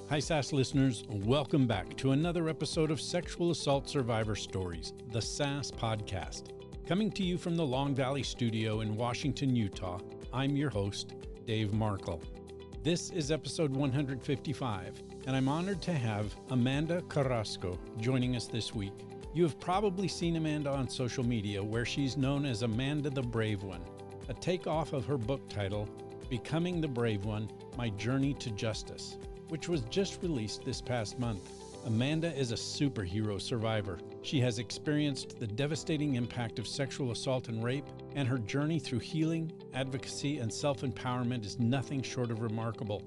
Hi, SAS listeners. Welcome back to another episode of Sexual Assault Survivor Stories, the SAS podcast. Coming to you from the Long Valley Studio in Washington, Utah, I'm your host, Dave Markel. This is episode 155, and I'm honored to have Amanda Carrasco joining us this week. You have probably seen Amanda on social media, where she's known as Amanda the Brave One, a takeoff of her book title, Becoming the Brave One, My Journey to Justice, which was just released this past month. Amanda is a superhero survivor. She has experienced the devastating impact of sexual assault and rape, and her journey through healing, advocacy, and self-empowerment is nothing short of remarkable.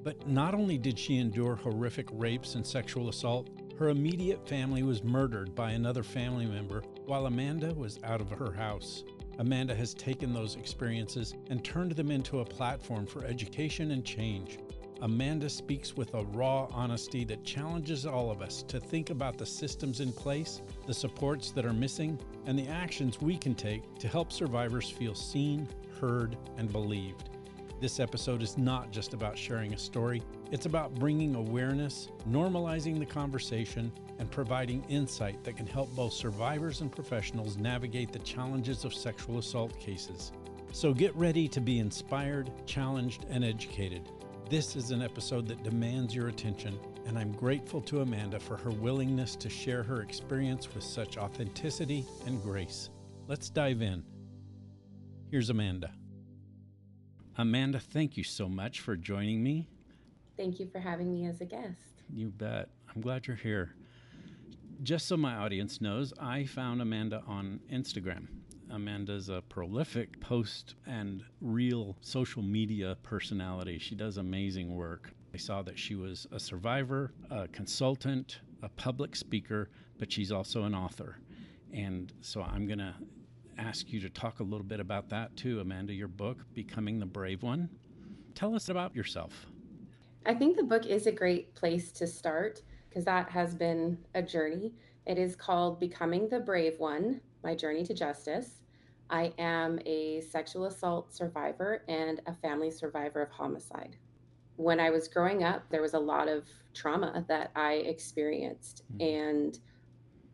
But not only did she endure horrific rapes and sexual assault, her immediate family was murdered by another family member while Amanda was out of her house. Amanda has taken those experiences and turned them into a platform for education and change. Amanda speaks with a raw honesty that challenges all of us to think about the systems in place, the supports that are missing, and the actions we can take to help survivors feel seen, heard, and believed. This episode is not just about sharing a story, it's about bringing awareness, normalizing the conversation, and providing insight that can help both survivors and professionals navigate the challenges of sexual assault cases. So get ready to be inspired, challenged, and educated. This is an episode that demands your attention, and I'm grateful to Amanda for her willingness to share her experience with such authenticity and grace. Let's dive in. Here's Amanda. Amanda, thank you so much for joining me. Thank you for having me as a guest. You bet. I'm glad you're here. Just so my audience knows, I found Amanda on Instagram. Amanda's a prolific post and real social media personality. She does amazing work. I saw that she was a survivor, a consultant, a public speaker, but she's also an author. And so I'm going to ask you to talk a little bit about that too, Amanda, your book, Becoming the Brave One. Tell us about yourself. I think the book is a great place to start because that has been a journey. It is called Becoming the Brave One, My Journey to Justice. I am a sexual assault survivor and a family survivor of homicide. When I was growing up, there was a lot of trauma that I experienced, and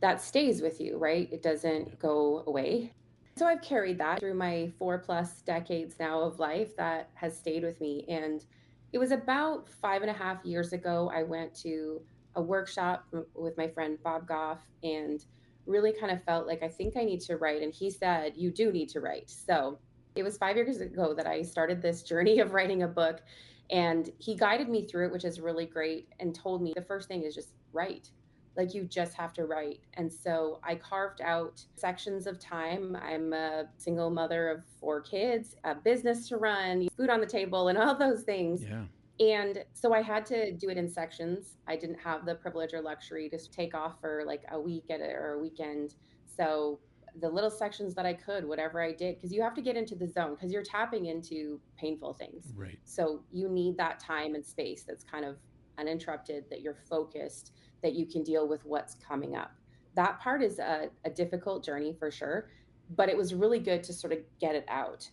that stays with you, right? It doesn't go away. So I've carried that through my 4+ decades now of life that has stayed with me. And it was about 5.5 years ago, I went to a workshop with my friend Bob Goff and really kind of felt like I think I need to write. And he said, you do need to write. So it was 5 years ago that I started this journey of writing a book. And he guided me through it, which is really great, and told me the first thing is just write. Like, you just have to write. And so I carved out sections of time. I'm a single mother of 4 kids, a business to run, food on the table, and all those things. Yeah. And so I had to do it in sections. I didn't have the privilege or luxury to take off for like a week or a weekend. So the little sections that I could, whatever I did, because you have to get into the zone because you're tapping into painful things. Right. So you need that time and space that's kind of uninterrupted, that you're focused, that you can deal with what's coming up. That part is a difficult journey for sure, but it was really good to sort of get it out.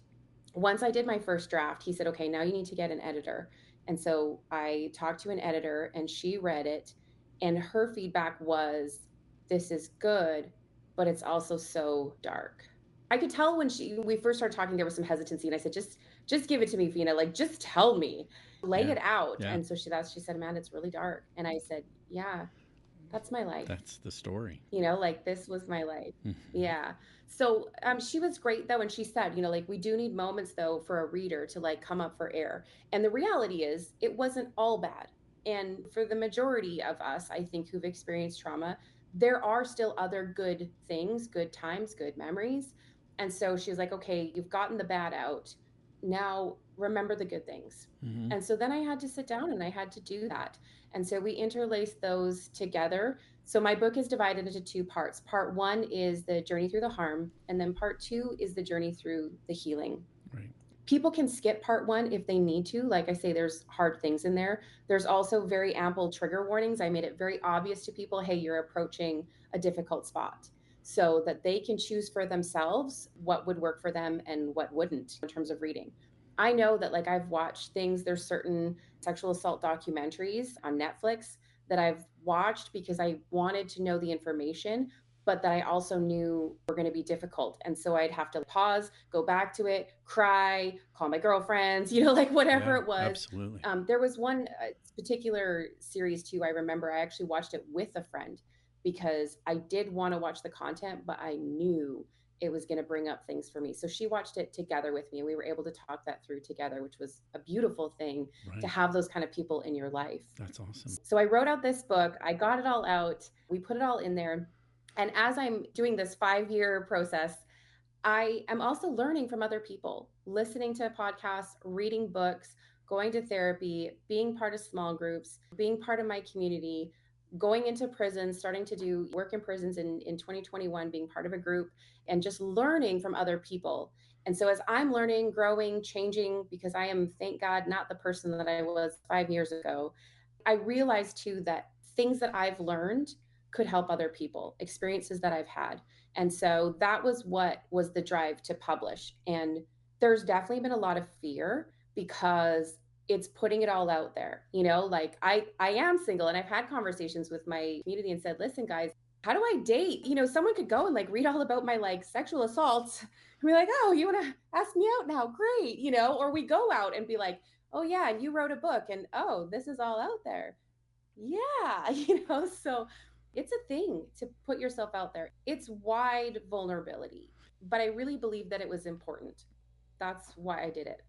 Once I did my first draft, he said, okay, now you need to get an editor. And so I talked to an editor and she read it, and her feedback was, this is good, but it's also so dark. I could tell when we first started talking, there was some hesitancy, and I said, just give it to me, Fina. Like, just tell me, lay it out. Yeah. And so she said, Amanda, it's really dark. And I said, yeah, that's my life. That's the story. Like, this was my life. Yeah. So she was great though. And she said, like, we do need moments though for a reader to like come up for air. And the reality is it wasn't all bad. And for the majority of us, I think, who've experienced trauma, there are still other good things, good times, good memories. And so she was like, okay, you've gotten the bad out. Now remember the good things. And so then I had to sit down and I had to do that. And so we interlaced those together. So my book is divided into 2 parts. Part 1 is the journey through the harm, and then part 2 is the journey through the healing. Right. People can skip part 1 if they need to. Like I say, there's hard things in there. There's also very ample trigger warnings. I made it very obvious to people, hey, you're approaching a difficult spot, so that they can choose for themselves what would work for them and what wouldn't in terms of reading. I know that like I've watched things, there's certain sexual assault documentaries on Netflix that I've watched because I wanted to know the information, but that I also knew were going to be difficult. And so I'd have to pause, go back to it, cry, call my girlfriends, like whatever Yeah, it was. absolutely. There was one particular series too. I remember I actually watched it with a friend because I did want to watch the content, but I knew it was going to bring up things for me. So she watched it together with me and we were able to talk that through together, which was a beautiful thing to Right. have those kind of people in your life. That's awesome. So I wrote out this book, I got it all out, we put it all in there. And as I'm doing this 5-year process, I am also learning from other people, listening to podcasts, reading books, going to therapy, being part of small groups, being part of my community, going into prisons, starting to do work in prisons in 2021, being part of a group, and just learning from other people. And so, as I'm learning, growing, changing, because I am, thank God, not the person that I was 5 years ago, I realized too that things that I've learned could help other people, experiences that I've had. And so that was what was the drive to publish. And there's definitely been a lot of fear because it's putting it all out there. Like I am single and I've had conversations with my community and said, "Listen guys, how do I date?" Someone could go and like read all about my like sexual assaults and be like, "Oh, you want to ask me out now? Great." Or we go out and be like, "Oh yeah, and you wrote a book and oh, this is all out there." Yeah, so it's a thing to put yourself out there. It's wide vulnerability, but I really believe that it was important. That's why I did it.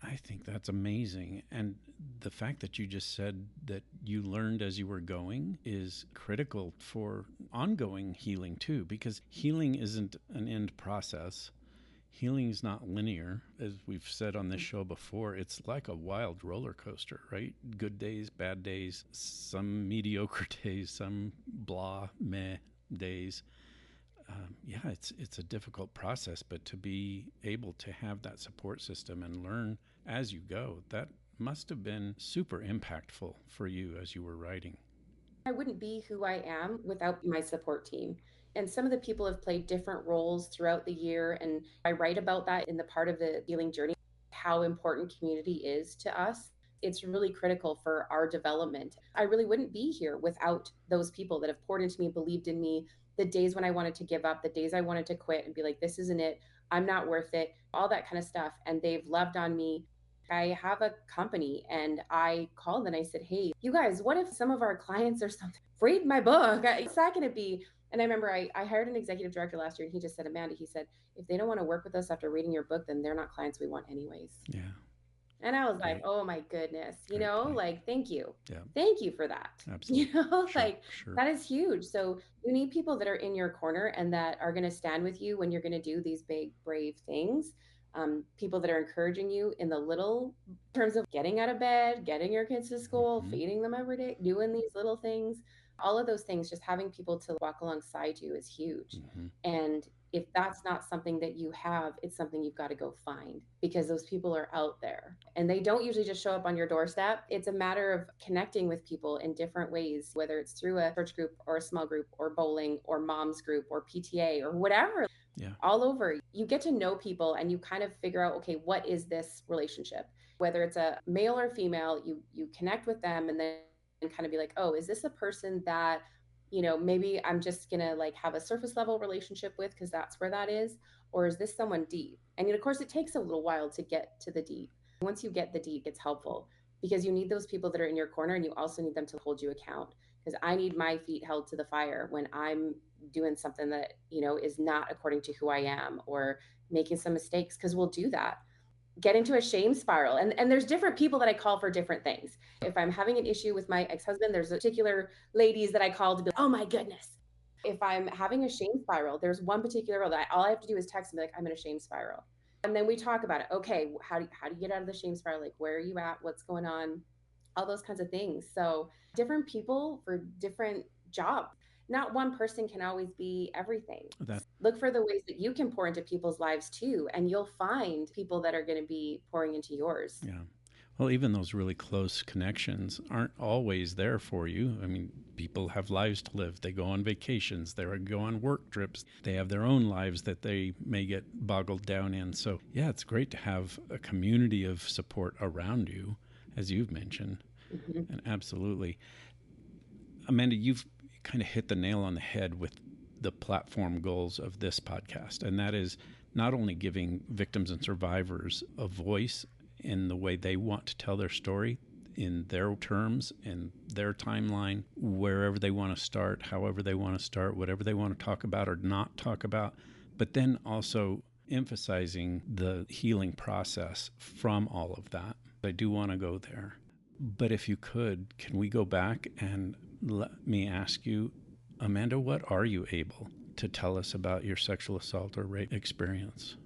I think that's amazing. And the fact that you just said that you learned as you were going is critical for ongoing healing too, because healing isn't an end process. Healing is not linear, as we've said on this show before. It's like a wild roller coaster, right? Good days, bad days, some mediocre days, some blah meh days. Yeah, it's a difficult process, but to be able to have that support system and learn as you go, that must have been super impactful for you as you were writing. I wouldn't be who I am without my support team. And some of the people have played different roles throughout the year. And I write about that in the part of the healing journey, how important community is to us. It's really critical for our development. I really wouldn't be here without those people that have poured into me, believed in me, the days when I wanted to give up, the days I wanted to quit and be like, this isn't it. I'm not worth it, all that kind of stuff. And they've loved on me. I have a company and I called and I said, "Hey, you guys, what if some of our clients or something read my book? What's that going to be?" And I remember I hired an executive director last year and he just said, "Amanda," he said, "if they don't want to work with us after reading your book, then they're not clients we want anyways." Yeah, And I was like, great, "Oh my goodness, great point. like, thank you. Yeah, Thank you for that." absolutely. Sure, Like sure. that is huge. So you need people that are in your corner and that are going to stand with you when you're going to do these big, brave things. People that are encouraging you in the little terms of getting out of bed, getting your kids to school, Hmm. feeding them every day, doing these little things, all of those things, just having people to walk alongside you is huge. Hmm. And if that's not something that you have, it's something you've got to go find because those people are out there and they don't usually just show up on your doorstep. It's a matter of connecting with people in different ways, whether it's through a church group or a small group or bowling or mom's group or PTA or whatever. Yeah, All over, you get to know people and you kind of figure out, okay, what is this relationship? Whether it's a male or female, you connect with them and then kind of be like, oh, is this a person that maybe I'm just gonna like have a surface level relationship with because that's where that is, or is this someone deep? And of course, it takes a little while to get to the deep. Once you get the deep, it's helpful because you need those people that are in your corner and you also need them to hold you account. Because I need my feet held to the fire when I'm doing something that is not according to who I am or making some mistakes because we'll do that, get into a shame spiral. And there's different people that I call for different things. If I'm having an issue with my ex-husband, there's particular ladies that I call to be like, "Oh my goodness." If I'm having a shame spiral, there's one particular girl that all I have to do is text and be like, "I'm in a shame spiral." And then we talk about it. Okay, how do you get out of the shame spiral? Like, where are you at? What's going on? All those kinds of things. So different people for different jobs. Not one person can always be everything. that Look for the ways that you can pour into people's lives too, and you'll find people that are going to be pouring into yours. yeah. Well, even those really close connections aren't always there for you. I mean, people have lives to live. They go on vacations, they go on work trips, they have their own lives that they may get boggled down in. So, yeah, it's great to have a community of support around you, as you've mentioned. Mm-hmm. And absolutely. Amanda, you've kind of hit the nail on the head with the platform goals of this podcast, and that is not only giving victims and survivors a voice in the way they want to tell their story, in their terms, in their timeline, wherever they want to start, however they want to start, whatever they want to talk about or not talk about, but then also emphasizing the healing process from all of that. I do want to go there. But if you could, can we go back and let me ask you, Amanda, what are you able to tell us about your sexual assault or rape experience?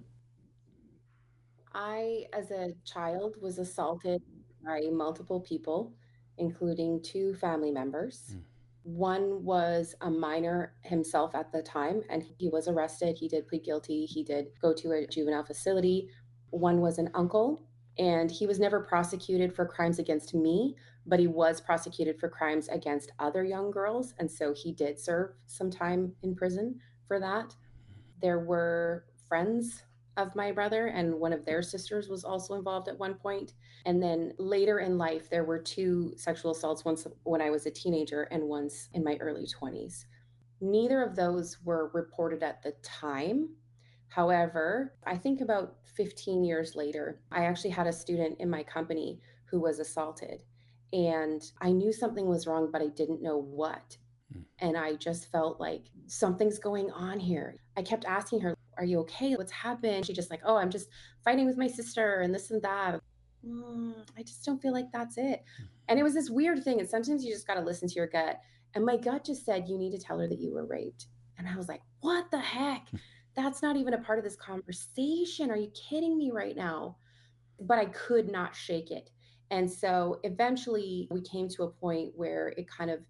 I, as a child, was assaulted by multiple people, including two family members. Mm. One was a minor himself at the time, and he was arrested. He did plead guilty. He did go to a juvenile facility. One was an uncle, and he was never prosecuted for crimes against me, but he was prosecuted for crimes against other young girls. And so he did serve some time in prison for that. There were friends of my brother, and one of their sisters was also involved at one point. And then later in life, there were two sexual assaults, once when I was a teenager and once in my early 20s. Neither of those were reported at the time. However, I think about 15 years later, I actually had a student in my company who was assaulted. And I knew something was wrong, but I didn't know what. Mm. And I just felt like something's going on here. I kept asking her, "Are you okay? What's happened?" She just like, "Oh, I'm just fighting with my sister and this and that." I just don't feel like that's it. And it was this weird thing. And sometimes you just got to listen to your gut. And my gut just said, "You need to tell her that you were raped." And I was like, "What the heck? That's not even a part of this conversation. Are you kidding me right now?" But I could not shake it. And so eventually we came to a point where it kind of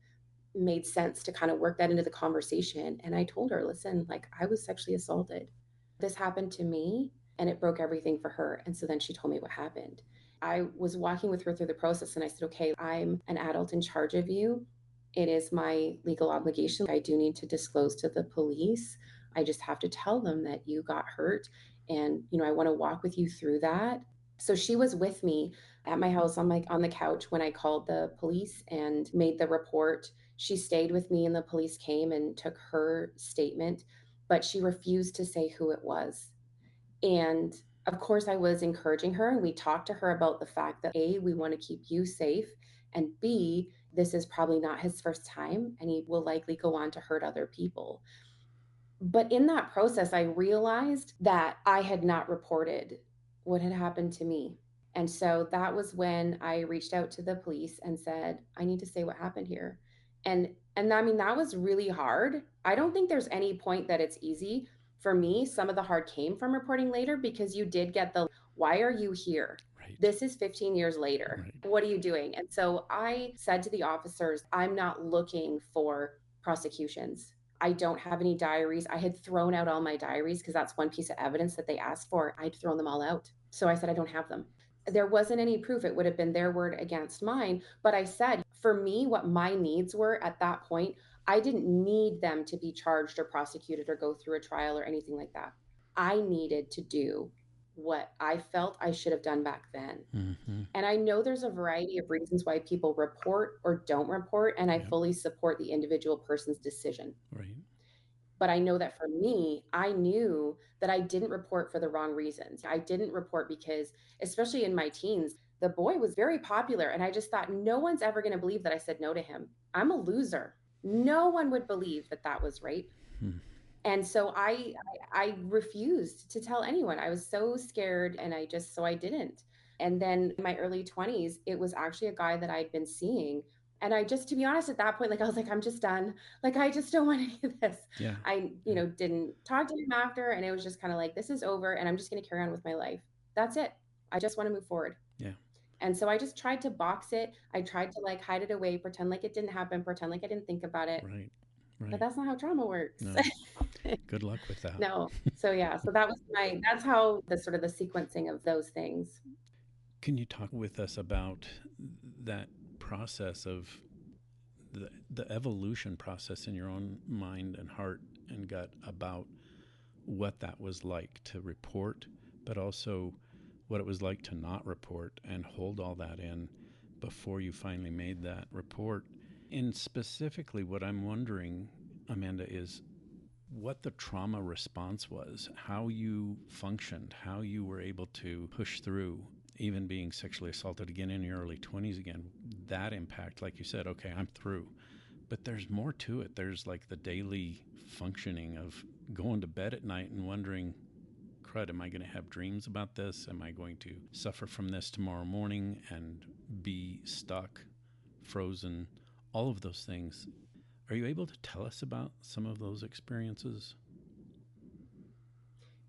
made sense to kind of work that into the conversation. And I told her, "Listen, like, I was sexually assaulted. This happened to me and it broke everything for her." And so then she told me what happened. I was walking with her through the process and I said, "Okay, I'm an adult in charge of you. It is my legal obligation. I do need to disclose to the police. I just have to tell them that you got hurt. And, I want to walk with you through that." So she was with me at my house on the couch when I called the police and made the report. She stayed with me and the police came and took her statement, but she refused to say who it was. And of course, I was encouraging her, and we talked to her about the fact that A, we want to keep you safe, and B, this is probably not his first time, and he will likely go on to hurt other people. But in that process, I realized that I had not reported what had happened to me. And so that was when I reached out to the police and said, "I need to say what happened here." And I mean, that was really hard. I don't think there's any point that it's easy. For me, some of the hard came from reporting later because you did get the, "Why are you here? Right. This is 15 years later. Right. What are you doing?" And so I said to the officers, "I'm not looking for prosecutions. I don't have any diaries." I had thrown out all my diaries because that's one piece of evidence that they asked for. I'd thrown them all out. So I said, "I don't have them." There wasn't any proof. It would have been their word against mine. But I said, for me, what my needs were at that point, I didn't need them to be charged or prosecuted or go through a trial or anything like that. I needed to do what I felt I should have done back then. Mm-hmm. And I know there's a variety of reasons why people report or don't report, and I Yep. fully support the individual person's decision. Right. But I know that for me, I knew that I didn't report for the wrong reasons. I didn't report because, especially in my teens, the boy was very popular. And I just thought, no one's ever going to believe that I said no to him. I'm a loser. No one would believe that that was rape. Hmm. And so I refused to tell anyone. I was so scared and I didn't. And then in my early 20s, it was actually a guy that I'd been seeing. And I just, to be honest, at that point, like, I was like, "I'm just done. Like, I just don't want any of this." Yeah. I, Yeah. didn't talk to him after. And it was just kind of like, this is over and I'm just going to carry on with my life. That's it. I just want to move forward. Yeah. And so I just tried to box it. I tried to like hide it away, pretend like it didn't happen, pretend like I didn't think about it. Right. But Right. that's not how trauma works. No. Good luck with that. No. So yeah, so that's how the sort of the sequencing of those things. Can you talk with us about that process of the evolution process in your own mind and heart and gut about what that was like to report, but also what it was like to not report and hold all that in before you finally made that report? And specifically, what I'm wondering, Amanda, is what the trauma response was, how you functioned, how you were able to push through, even being sexually assaulted again in your early 20s again. That impact, like you said, okay, I'm through. But there's more to it. There's like the daily functioning of going to bed at night and wondering, crud, am I going to have dreams about this? Am I going to suffer from this tomorrow morning and be stuck, frozen? All of those things. Are you able to tell us about some of those experiences?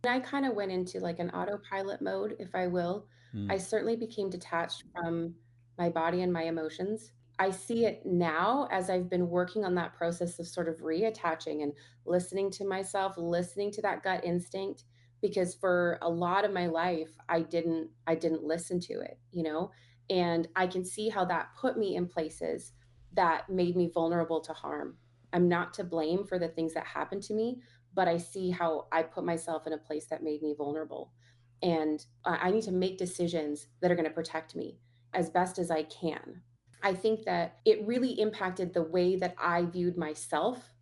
I kind of went into like an autopilot mode, if I will. Mm, I certainly became detached from my body and my emotions. I see it now as I've been working on that process of sort of reattaching and listening to myself, listening to that gut instinct, because for a lot of my life I didn't listen to it, you know? And I can see how that put me in places that made me vulnerable to harm. I'm not to blame for the things that happened to me, but I see how I put myself in a place that made me vulnerable. And I need to make decisions that are going to protect me as best as I can. I think that it really impacted the way that I viewed myself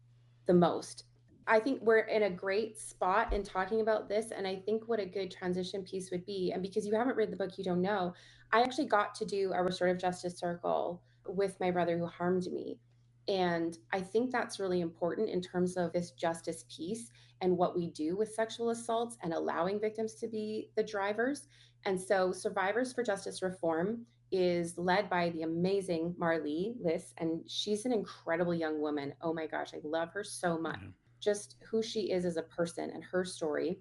the most. I think we're in a great spot in talking about this. And I think what a good transition piece would be, and because you haven't read the book, you don't know, I actually got to do a restorative justice circle with my brother who harmed me. And I think that's really important in terms of this justice piece and what we do with sexual assaults and allowing victims to be the drivers. And so, Survivors for Justice Reform is led by the amazing Marlee Liss, and she's an incredible young woman. Oh my gosh, I love her so much. yeah. Just who she is as a person and her story,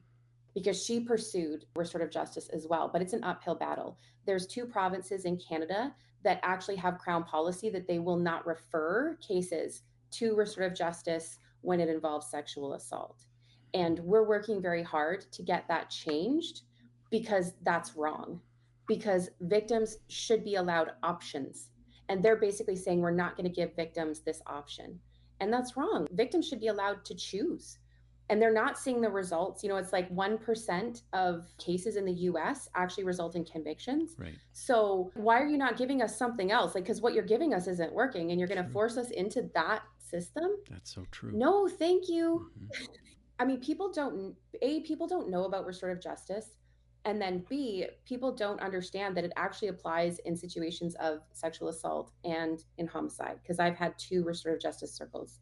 because she pursued restorative justice as well, but it's an uphill battle. There's two provinces in Canada that actually have crown policy that they will not refer cases to restorative justice when it involves sexual assault. And we're working very hard to get that changed because that's wrong. Because victims should be allowed options. And they're basically saying we're not going to give victims this option. And that's wrong. Victims should be allowed to choose, and they're not seeing the results. It's like 1% of cases in the US actually result in convictions. Right. So why are you not giving us something else? Like, because what you're giving us isn't working and you're going to True. force us into that system? That's so true. No, thank you. Mm-hmm. I mean, people don't know about restorative justice. And then B, people don't understand that it actually applies in situations of sexual assault and in homicide. Because I've had two restorative justice circles.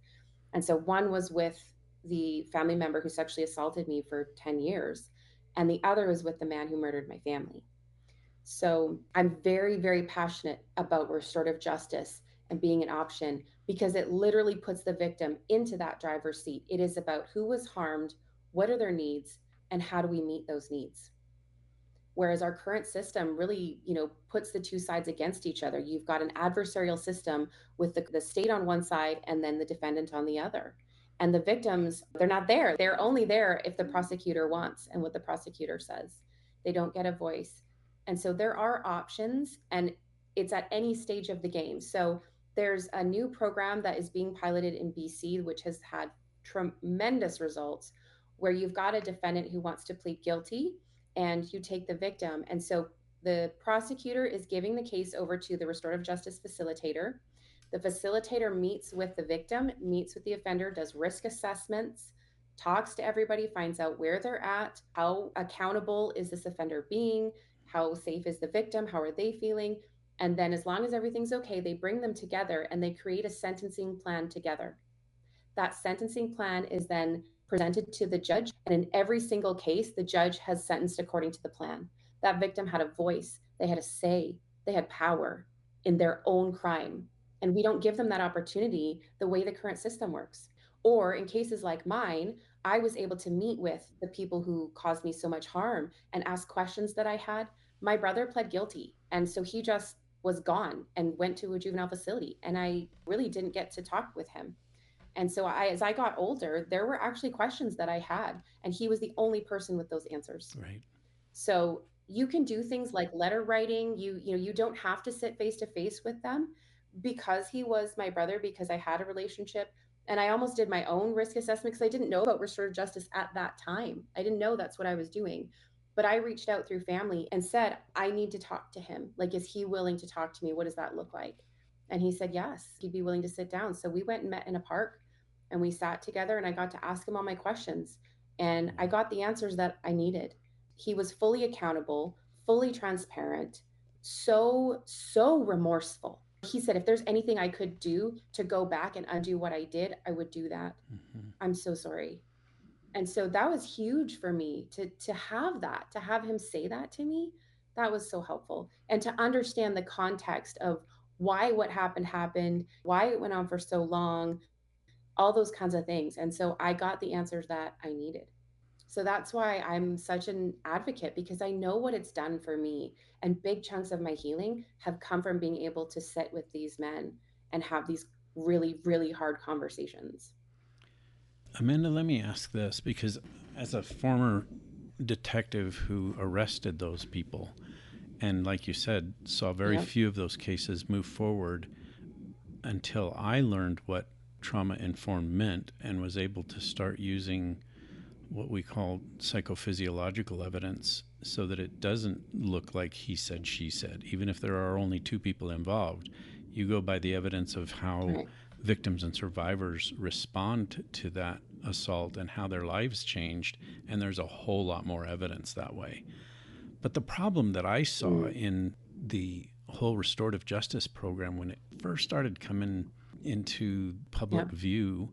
And so one was with the family member who sexually assaulted me for 10 years, and the other was with the man who murdered my family. So I'm very, very passionate about restorative justice and being an option because it literally puts the victim into that driver's seat. It is about who was harmed, what are their needs, and how do we meet those needs. Whereas our current system really, puts the two sides against each other. You've got an adversarial system with the state on one side and then the defendant on the other. And the victims, they're not there. They're only there if the prosecutor wants and what the prosecutor says. They don't get a voice. And so there are options, and it's at any stage of the game. So there's a new program that is being piloted in BC, which has had tremendous results, where you've got a defendant who wants to plead guilty and you take the victim. And so the prosecutor is giving the case over to the restorative justice facilitator. The facilitator meets with the victim, meets with the offender, does risk assessments, talks to everybody, finds out where they're at, how accountable is this offender being, how safe is the victim, how are they feeling. And then, as long as everything's okay, they bring them together and they create a sentencing plan together. That sentencing plan is then presented to the judge. And in every single case, the judge has sentenced according to the plan. That victim had a voice, they had a say, they had power in their own crime. And we don't give them that opportunity the way the current system works. Or in cases like mine, I was able to meet with the people who caused me so much harm and ask questions that I had. My brother pled guilty. And so he just was gone and went to a juvenile facility. And I really didn't get to talk with him. And so as I got older, there were actually questions that I had, and he was the only person with those answers. Right. So you can do things like letter writing. You don't have to sit face to face with them. Because he was my brother, because I had a relationship, and I almost did my own risk assessment because I didn't know about restorative justice at that time. I didn't know that's what I was doing. But I reached out through family and said, I need to talk to him. Like, is he willing to talk to me? What does that look like? And he said, yes, he'd be willing to sit down. So we went and met in a park, and we sat together, and I got to ask him all my questions. And I got the answers that I needed. He was fully accountable, fully transparent, so remorseful. He said, if there's anything I could do to go back and undo what I did, I would do that. Mm-hmm. I'm so sorry. And so that was huge for me to have that, to have him say that to me. That was so helpful. And to understand the context of why what happened, why it went on for so long, all those kinds of things. And so I got the answers that I needed. So that's why I'm such an advocate, because I know what it's done for me. And big chunks of my healing have come from being able to sit with these men and have these really, really hard conversations. Amanda, let me ask this because as a former detective who arrested those people, and like you said, saw very Yeah. few of those cases move forward until I learned what trauma informed meant and was able to start using what we call psychophysiological evidence so that it doesn't look like he said, she said. Even if there are only two people involved, you go by the evidence of how Right. victims and survivors respond to that assault and how their lives changed. And there's a whole lot more evidence that way. But the problem that I saw Mm. in the whole restorative justice program when it first started coming into Yeah. public view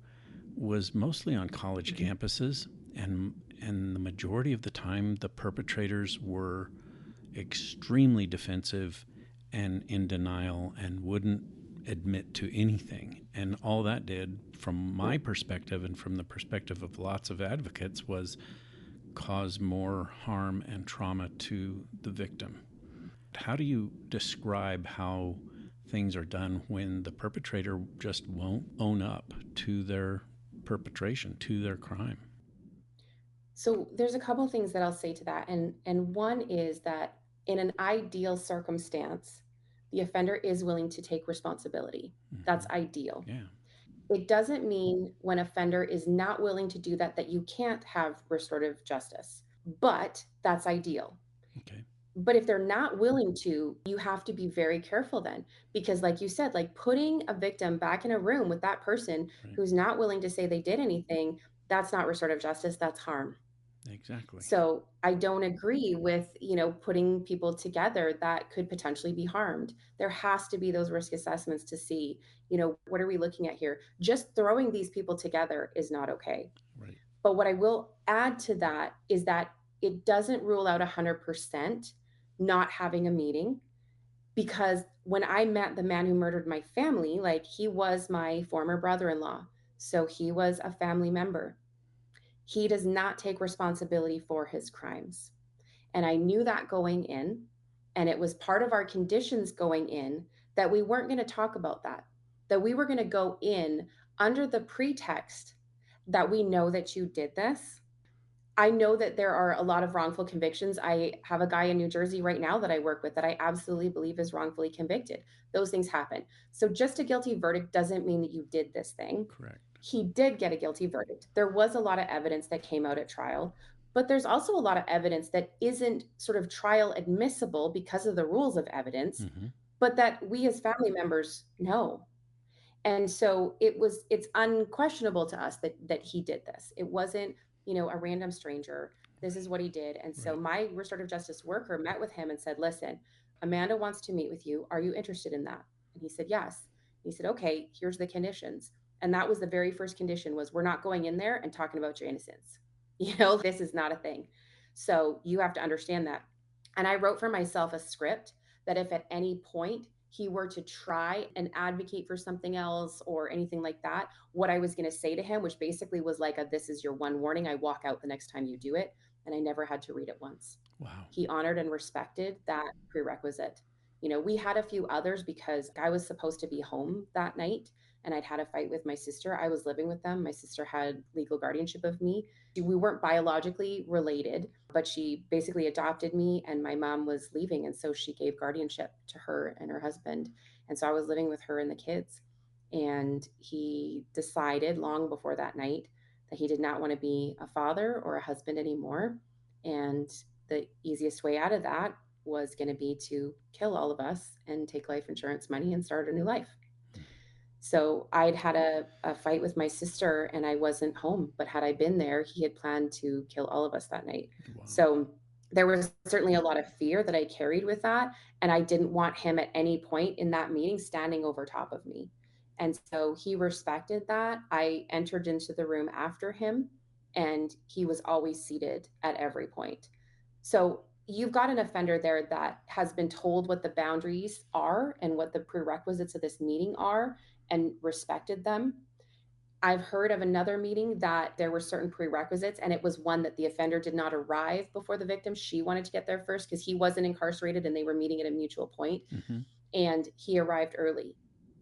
was mostly on college Hmm. campuses, and the majority of the time the perpetrators were extremely defensive and in denial and wouldn't admit to anything. And all that did, from my perspective and from the perspective of lots of advocates, was cause more harm and trauma to the victim. How do you describe how things are done when the perpetrator just won't own up to their perpetration, to their crime? So there's a couple things that I'll say to that. And one is that in an ideal circumstance, the offender is willing to take responsibility. Mm-hmm. That's ideal. Yeah. It doesn't mean when offender is not willing to do that that you can't have restorative justice, but that's ideal. Okay. But if they're not willing to, you have to be very careful then, because like you said, like putting a victim back in a room with that person Right. who's not willing to say they did anything, that's not restorative justice, that's harm. Exactly. So I don't agree with, putting people together that could potentially be harmed. There has to be those risk assessments to see, what are we looking at here? Just throwing these people together is not okay. Right. But what I will add to that is that it doesn't rule out 100% not having a meeting, because when I met the man who murdered my family, like he was my former brother-in-law. So he was a family member. He does not take responsibility for his crimes. And I knew that going in. And it was part of our conditions going in that we weren't going to talk about that we were going to go in under the pretext that we know that you did this. I know that there are a lot of wrongful convictions. I have a guy in New Jersey right now that I work with that I absolutely believe is wrongfully convicted. Those things happen. So just a guilty verdict doesn't mean that you did this thing. Correct. He did get a guilty verdict. There was a lot of evidence that came out at trial, but there's also a lot of evidence that isn't sort of trial admissible because of the rules of evidence, Mm-hmm. but that we as family members know. And so it's unquestionable to us that he did this. It wasn't, a random stranger. This is what he did. And so Right. my restorative justice worker met with him and said, listen, Amanda wants to meet with you. Are you interested in that? And he said, yes. He said, okay, here's the conditions. And that was the very first condition: was we're not going in there and talking about your innocence. This is not a thing. So you have to understand that. And I wrote for myself a script that if at any point he were to try and advocate for something else or anything like that, what I was going to say to him, which basically was like this is your one warning. I walk out the next time you do it. And I never had to read it once. Wow. He honored and respected that prerequisite. We had a few others because I was supposed to be home that night. and I'd had a fight with my sister. I was living with them. My sister had legal guardianship of me. We weren't biologically related, but she basically adopted me, and my mom was leaving. And so she gave guardianship to her and her husband. And so I was living with her and the kids. And he decided long before that night that he did not want to be a father or a husband anymore. And the easiest way out of that was going to be to kill all of us and take life insurance money and start a new life. So I'd had a fight with my sister and I wasn't home, but had I been there, he had planned to kill all of us that night. Wow. So there was certainly a lot of fear that I carried with that. And I didn't want him at any point in that meeting standing over top of me. And so he respected that. I entered into the room after him, and he was always seated at every point. So you've got an offender there that has been told what the boundaries are and what the prerequisites of this meeting are and respected them. I've heard of another meeting that there were certain prerequisites, and it was one that the offender did not arrive before the victim. She wanted to get there first because he wasn't incarcerated and they were meeting at a mutual point. Mm-hmm. And he arrived early.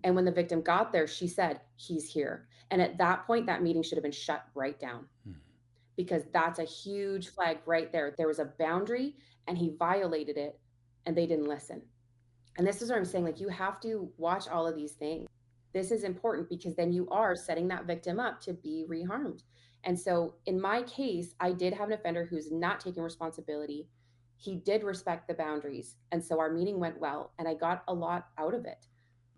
And when the victim got there, she said, "He's here." And at that point, that meeting should have been shut right down, because that's a huge flag right there. There was a boundary and he violated it, and they didn't listen. And this is what I'm saying. Like, you have to watch all of these things. This is important because then you are setting that victim up to be reharmed. And so in my case, I did have an offender who's not taking responsibility. He did respect the boundaries. And so our meeting went well, and I got a lot out of it.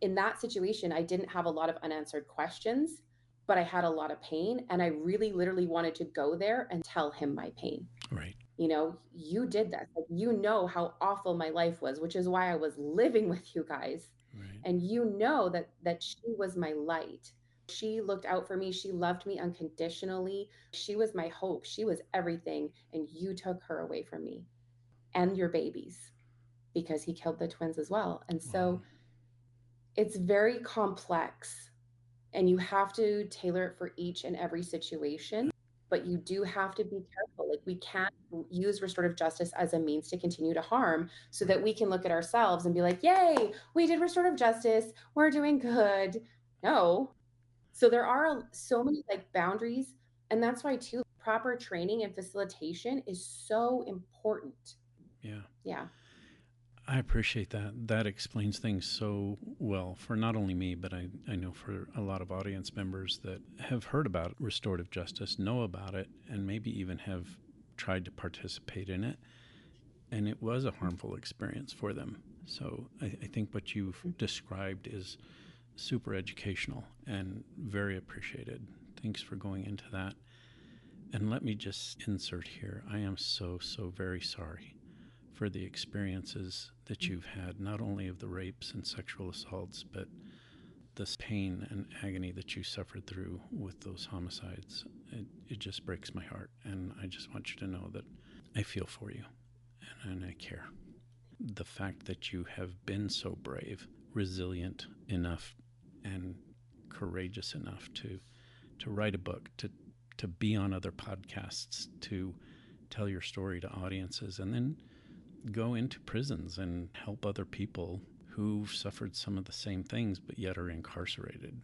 In that situation, I didn't have a lot of unanswered questions, but I had a lot of pain. And I really literally wanted to go there and tell him my pain. Right. You did this. Like, you know how awful my life was, which is why I was living with you guys. Right. And that she was my light. She looked out for me. She loved me unconditionally. She was my hope. She was everything. And you took her away from me and your babies, because he killed the twins as well. And so Wow. it's very complex, and you have to tailor it for each and every situation. But you do have to be careful. Like, we can't use restorative justice as a means to continue to harm, so that we can look at ourselves and be like, yay, we did restorative justice, we're doing good. No. So there are so many like boundaries. And that's why too, proper training and facilitation is so important. Yeah. Yeah. I appreciate that. That explains things so well for not only me, but I know for a lot of audience members that have heard about restorative justice, know about it, and maybe even have tried to participate in it. And it was a harmful experience for them. So I think what you've described is super educational and very appreciated. Thanks for going into that. And let me just insert here, I am so very sorry for the experiences that you've had, not only of the rapes and sexual assaults, but this pain and agony that you suffered through with those homicides. It just breaks my heart. And I just want you to know that I feel for you and I care. The fact that you have been so brave, resilient enough, and courageous enough to write a book, to be on other podcasts, to tell your story to audiences, and then go into prisons and help other people who've suffered some of the same things but yet are incarcerated.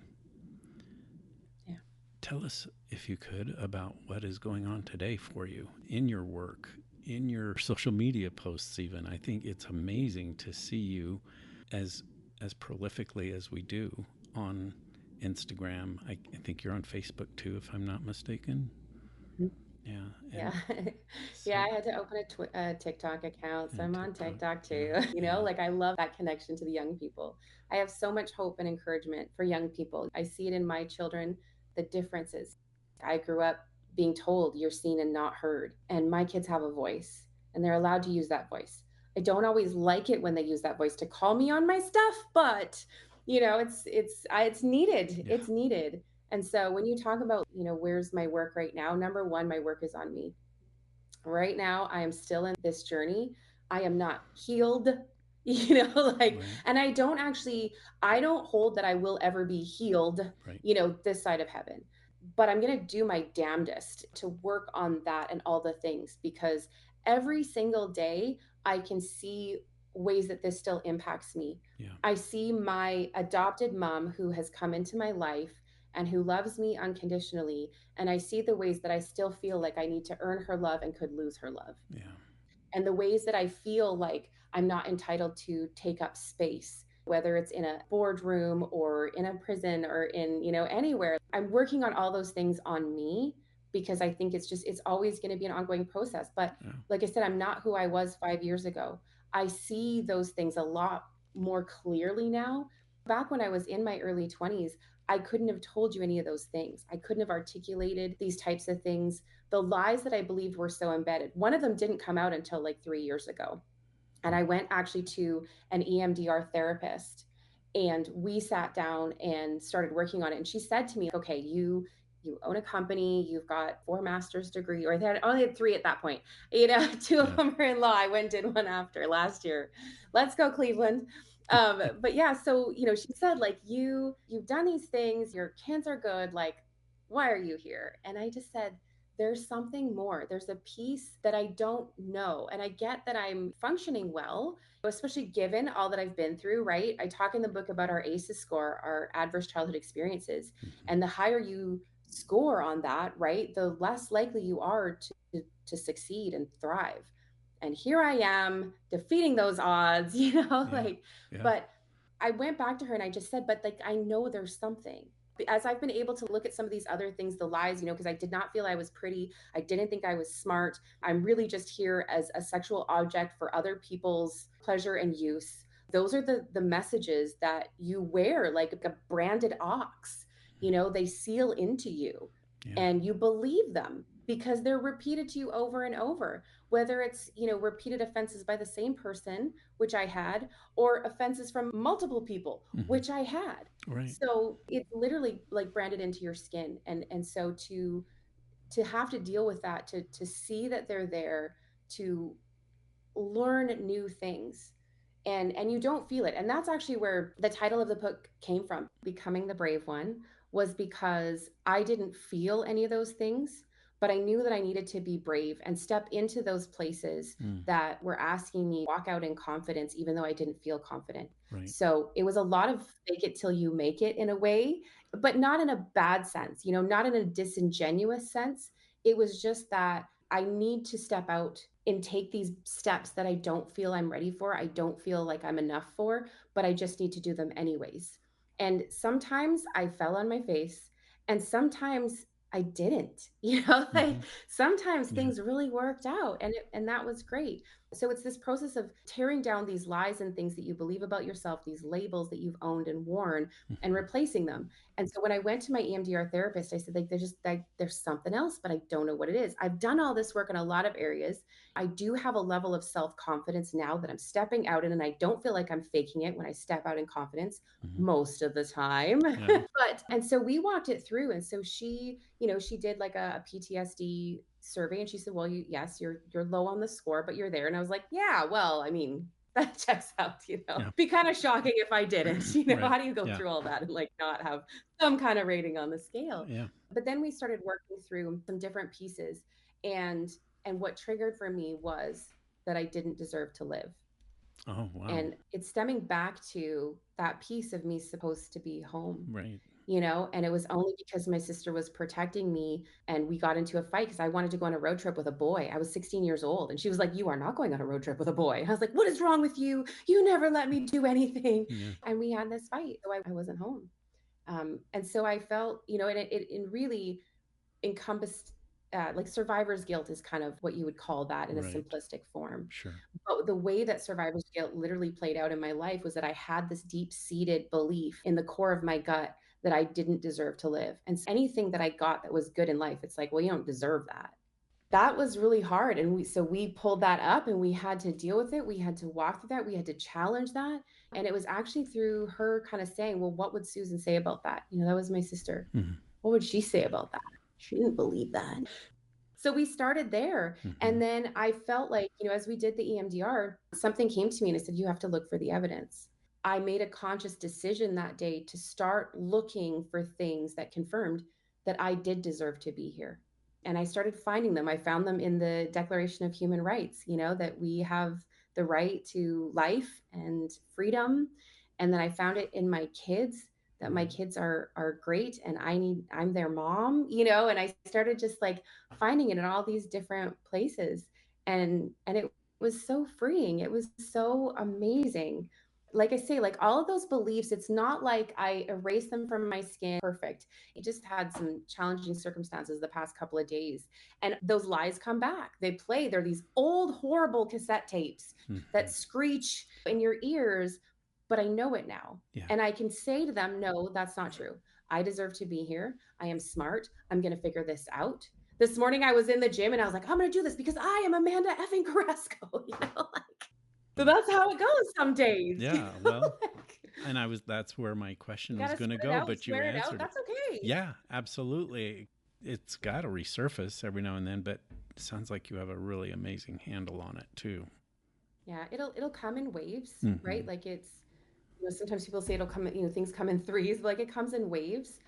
Yeah. Tell us, if you could, about what is going on today for you in your work, in your social media posts even. I think it's amazing to see you as prolifically as we do on Instagram. I think you're on Facebook too, if I'm not mistaken. Yeah. Yeah. Yeah, I had to open a TikTok account, so I'm on TikTok too. Yeah. Like, I love that connection to the young people. I have so much hope and encouragement for young people. I see it in my children, the differences. I grew up being told you're seen and not heard, and my kids have a voice and they're allowed to use that voice. I don't always like it when they use that voice to call me on my stuff, but it's needed. Yeah. It's needed. And so when you talk about, where's my work right now? Number one, my work is on me. Right now, I am still in this journey. I am not healed, Right. and I don't hold that I will ever be healed, Right. This side of heaven. But I'm going to do my damnedest to work on that and all the things, because every single day I can see ways that this still impacts me. Yeah. I see my adopted mom who has come into my life and who loves me unconditionally. And I see the ways that I still feel like I need to earn her love and could lose her love, Yeah. and the ways that I feel like I'm not entitled to take up space, whether it's in a boardroom or in a prison or in, anywhere. I'm working on all those things on me because I think it's always going to be an ongoing process. But Yeah. like I said, I'm not who I was 5 years ago. I see those things a lot more clearly now. Back when I was in my early 20s, I couldn't have told you any of those things. I couldn't have articulated these types of things. The lies that I believed were so embedded. One of them didn't come out until like 3 years ago. And I went actually to an EMDR therapist, and we sat down and started working on it. And she said to me, okay, you own a company, you've got 4 master's degree, or they had only had 3 at that point. Two of Yeah. them are in law. I went and did one after last year. Let's go, Cleveland. But yeah, so she said, like, you've done these things, your kids are good, like, why are you here? And I just said, there's something more. There's a piece that I don't know. And I get that I'm functioning well, especially given all that I've been through, right? I talk in the book about our ACEs score, our adverse childhood experiences. Mm-hmm. And the higher you score on that, right, the less likely you are to succeed and thrive. And here I am defeating those odds, Yeah. like, Yeah. but I went back to her and I just said, but like, I know there's something. As I've been able to look at some of these other things, the lies, because I did not feel I was pretty. I didn't think I was smart. I'm really just here as a sexual object for other people's pleasure and use. Those are the messages that you wear like a branded ox. They seal into you, Yeah. and you believe them because they're repeated to you over and over, whether it's, repeated offenses by the same person, which I had, or offenses from multiple people, Mm-hmm. which I had. Right. So it's literally like branded into your skin. And so to have to deal with that, to see that they're there, to learn new things, and you don't feel it. And that's actually where the title of the book came from. Becoming the Brave One was because I didn't feel any of those things, but I knew that I needed to be brave and step into those places Mm. that were asking me to walk out in confidence even though I didn't feel confident. Right. So it was a lot of fake it till you make it in a way, but not in a bad sense, not in a disingenuous sense. It was just that I need to step out and take these steps that I don't feel I'm ready for. I don't feel like I'm enough for, but I just need to do them anyways. And sometimes I fell on my face, and sometimes I didn't. Mm-hmm. Like sometimes Yeah. things really worked out, and that was great. So it's this process of tearing down these lies and things that you believe about yourself, these labels that you've owned and worn, and Mm-hmm. replacing them. And so when I went to my EMDR therapist, I said, like, there's just like there's something else, but I don't know what it is. I've done all this work in a lot of areas. I do have a level of self-confidence now that I'm stepping out in, and I don't feel like I'm faking it when I step out in confidence Mm-hmm. most of the time. Yeah. But and so we walked it through. And so she did like a PTSD survey, and she said, well, yes, you're low on the score, but you're there. And I was like, yeah, well, I mean, that checks out, Yeah. Be kind of shocking if I didn't, Right. how do you go Yeah. through all that and like not have some kind of rating on the scale? Yeah. But then we started working through some different pieces, and what triggered for me was that I didn't deserve to live. Oh, wow. And it's stemming back to that piece of me supposed to be home, Right. and it was only because my sister was protecting me, and we got into a fight because I wanted to go on a road trip with a boy. I was 16 years old, and she was like, you are not going on a road trip with a boy. And I was like, what is wrong with you? You never let me do anything. Yeah. And we had this fight. So I wasn't home. And so I felt, and it really encompassed, like, survivor's guilt is kind of what you would call that in a Right. simplistic form. Sure. But the way that survivor's guilt literally played out in my life was that I had this deep seated belief in the core of my gut that I didn't deserve to live. And anything that I got that was good in life, it's like, well, you don't deserve that. That was really hard. And we pulled that up, and we had to deal with it. We had to walk through that. We had to challenge that. And it was actually through her kind of saying, well, what would Susan say about that? That was my sister. Mm-hmm. What would she say about that? She didn't believe that. So we started there. Mm-hmm. And then I felt like, as we did the EMDR, something came to me and it said, you have to look for the evidence. I made a conscious decision that day to start looking for things that confirmed that I did deserve to be here. And I started finding them. I found them in the Declaration of Human Rights, that we have the right to life and freedom. And then I found it in my kids, that my kids are great, and I'm their mom, and I started just like finding it in all these different places. And it was so freeing. It was so amazing. Like I say, like all of those beliefs, it's not like I erased them from my skin perfect. It just had some challenging circumstances the past couple of days. And those lies come back. They play. They're these old, horrible cassette tapes that screech in your ears, but I know it now. Yeah. And I can say to them, no, that's not true. I deserve to be here. I am smart. I'm going to figure this out. This morning I was in the gym and I was like, I'm going to do this because I am Amanda effing Carrasco, so that's how it goes some days. Yeah. Well, and that's where my question was going to Spit it go, out, but you swear it out. answered it. That's okay. Yeah, absolutely. It's got to resurface every now and then, but it sounds like you have a really amazing handle on it too. Yeah, it'll come in waves, right? Like sometimes people say it'll come, things come in threes, like it comes in waves.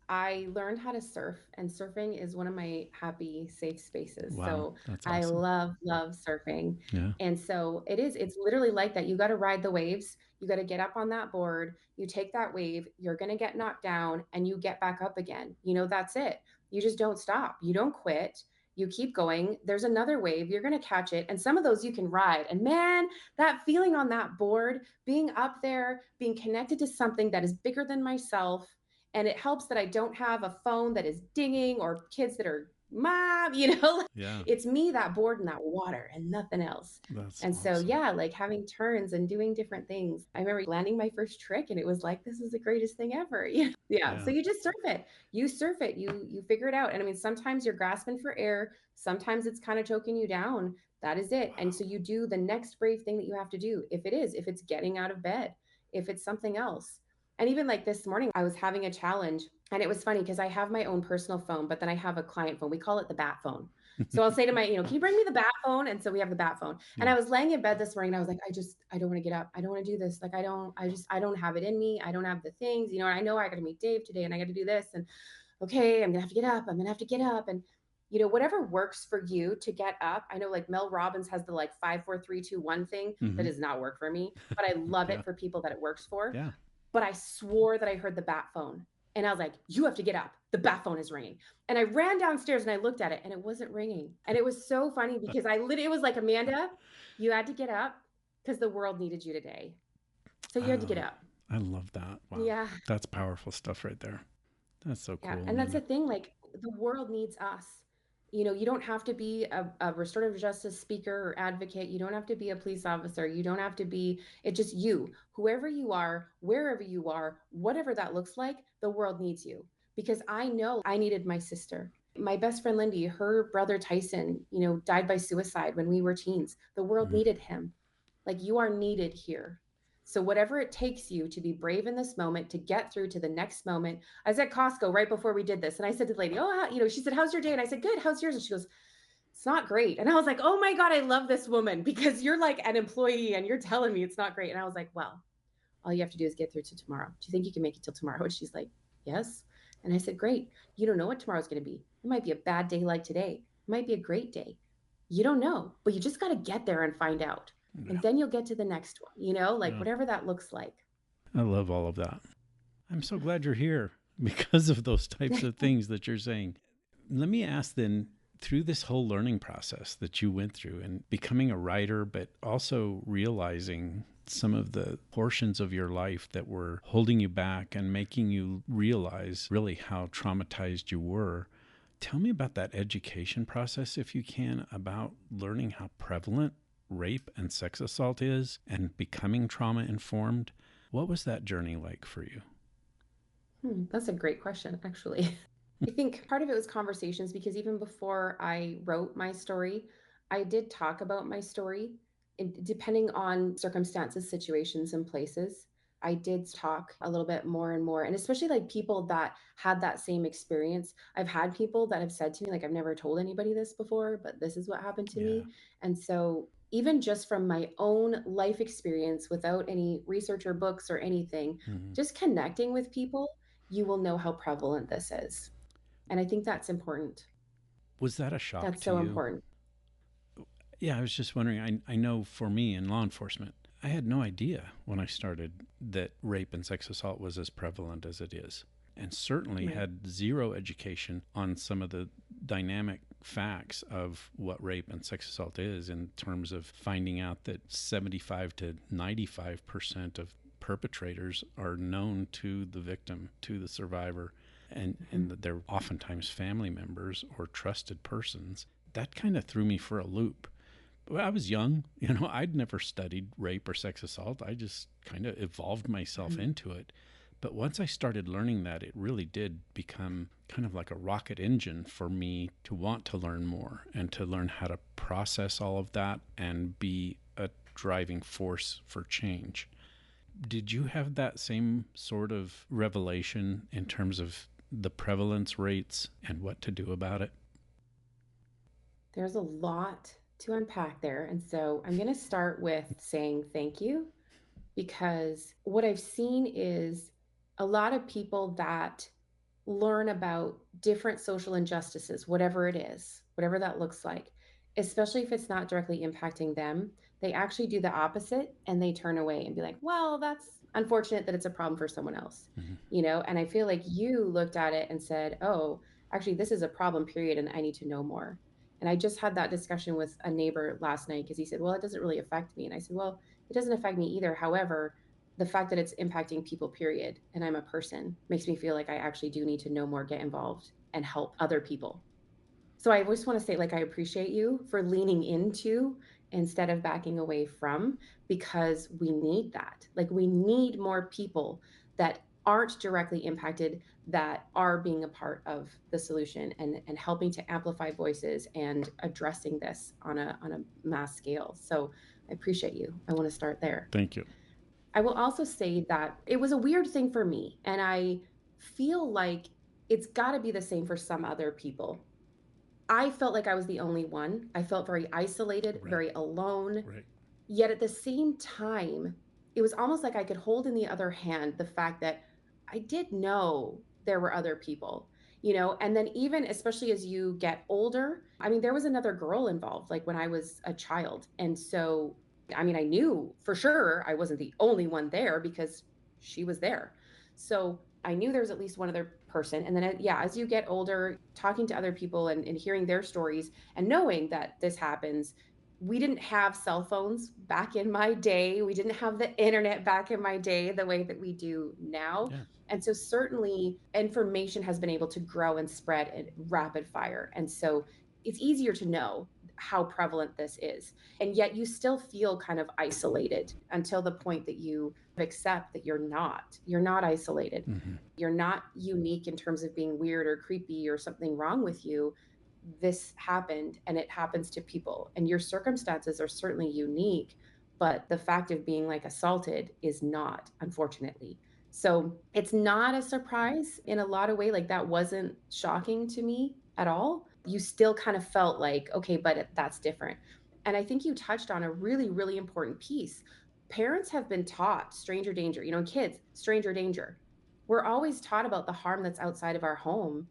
I learned how to surf, and surfing is one of my happy, safe spaces. Wow, So that's I awesome. love surfing. Yeah. And so it's literally like that. You got to ride the waves. You got to get up on that board. You take that wave, you're going to get knocked down and you get back up again. That's it. You just don't stop. You don't quit. You keep going. There's another wave. You're going to catch it. And some of those you can ride. And man, that feeling on that board, being up there, being connected to something that is bigger than myself, and it helps that I don't have a phone that is dinging or kids that are mom, Yeah. it's me, that board and that water and nothing else. That's And so, awesome. yeah, like having turns and doing different things. I remember landing my first trick and it was like, this is the greatest thing ever. Yeah. Yeah. So you just surf it. You surf it. You figure it out. And I mean, sometimes you're grasping for air. Sometimes it's kind of choking you down. That is it. And so you do the next brave thing that you have to do. If it's getting out of bed, if it's something else. And even like this morning, I was having a challenge. And it was funny because I have my own personal phone, but then I have a client phone. We call it the bat phone. So I'll say to can you bring me the bat phone? And so we have the bat phone. And Yeah. I was laying in bed this morning and I was like, I don't want to get up. I don't want to do this. Like, I don't have it in me. I don't have the things, and I know I got to meet Dave today and I got to do this. And okay, I'm going to have to get up. I'm going to have to get up. And, whatever works for you to get up. I know like Mel Robbins has the like 5, 4, 3, 2, 1 thing that does not work for me, but I love Yeah. it for people that it works for. Yeah. But I swore that I heard the bat phone. And I was like, you have to get up. The bat phone is ringing. And I ran downstairs and I looked at it and it wasn't ringing. And it was so funny because it was like, Amanda, you had to get up because the world needed you today. So you had to get up. I love that. Wow. Yeah. That's powerful stuff right there. That's so cool. Yeah. And that's the thing, like the world needs us. You don't have to be a restorative justice speaker or advocate. You don't have to be a police officer. You don't have to be, it's just you, whoever you are, wherever you are, whatever that looks like, the world needs you. Because I know I needed my sister. My best friend, Lindy, her brother, Tyson, died by suicide when we were teens. The world needed him. Like you are needed here. So whatever it takes you to be brave in this moment, to get through to the next moment. I was at Costco right before we did this. And I said to the lady, she said, how's your day? And I said, good. How's yours? And she goes, it's not great. And I was like, oh my God, I love this woman because you're like an employee and you're telling me it's not great. And I was like, well, all you have to do is get through to tomorrow. Do you think you can make it till tomorrow? And she's like, yes. And I said, great. You don't know what tomorrow's going to be. It might be a bad day like today. It might be a great day. You don't know, but you just got to get there and find out. Yeah. And then you'll get to the next one, whatever that looks like. I love all of that. I'm so glad you're here because of those types of things that you're saying. Let me ask then, through this whole learning process that you went through and becoming a writer, but also realizing some of the portions of your life that were holding you back and making you realize really how traumatized you were. Tell me about that education process, if you can, about learning how prevalent rape and sex assault is and becoming trauma informed. What was that journey like for you? That's a great question, actually. I think part of it was conversations because even before I wrote my story, I did talk about my story. And depending on circumstances, situations, and places, I did talk a little bit more and more. And especially like people that had that same experience. I've had people that have said to me, like, I've never told anybody this before, but this is what happened to me. And so even just from my own life experience without any research or books or anything, just connecting with people, you will know how prevalent this is. And I think that's important. Was that a shock That's to so you? important. Yeah, I was just wondering. I know for me in law enforcement, I had no idea when I started that rape and sex assault was as prevalent as it is, and certainly Right. had zero education on some of the dynamic facts of what rape and sex assault is, in terms of finding out that 75 to 95% of perpetrators are known to the victim, to the survivor, and Mhm. that they're oftentimes family members or trusted persons. That kind of threw me for a loop. Well, I was young, I'd never studied rape or sex assault. I just kind of evolved myself Mhm. into it. But once I started learning that, it really did become kind of like a rocket engine for me to want to learn more and to learn how to process all of that and be a driving force for change. Did you have that same sort of revelation in terms of the prevalence rates and what to do about it? There's a lot to unpack there. And so I'm going to start with saying thank you, because what I've seen is a lot of people that learn about different social injustices, whatever it is, whatever that looks like, especially if it's not directly impacting them, they actually do the opposite and they turn away and be like, well, that's unfortunate that it's a problem for someone else, Mm-hmm. And I feel like you looked at it and said, oh, actually, this is a problem, period, and I need to know more. And I just had that discussion with a neighbor last night because he said, well, it doesn't really affect me. And I said, well, it doesn't affect me either. However, the fact that it's impacting people, period, and I'm a person, makes me feel like I actually do need to know more, get involved, and help other people. So I just want to say, like, I appreciate you for leaning into instead of backing away from, because we need that. Like, we need more people that aren't directly impacted, that are being a part of the solution, and helping to amplify voices and addressing this on a mass scale. So I appreciate you. I want to start there. Thank you. I will also say that it was a weird thing for me, and I feel like it's got to be the same for some other people. I felt like I was the only one. I felt very isolated, Right, very alone. right. Yet at the same time, it was almost like I could hold in the other hand the fact that I did know there were other people, and then even especially as you get older, I mean, there was another girl involved, like when I was a child. And so, I mean, I knew for sure I wasn't the only one there because she was there. So I knew there was at least one other person. And then, yeah, as you get older, talking to other people and hearing their stories and knowing that this happens, we didn't have cell phones back in my day. We didn't have the internet back in my day the way that we do now. Yeah. And so, certainly, information has been able to grow and spread in rapid fire. And so, it's easier to know how prevalent this is. And yet, you still feel kind of isolated until the point that you accept that You're not isolated. Mm-hmm. You're not unique in terms of being weird or creepy or something wrong with you. This happened and it happens to people, and your circumstances are certainly unique, but the fact of being like assaulted is not, unfortunately. So it's not a surprise in a lot of way. Like, that wasn't shocking to me at all. You still kind of felt like, okay, but that's different. And I think you touched on a really, really important piece. Parents have been taught stranger danger, kids, stranger danger. We're always taught about the harm that's outside of our home,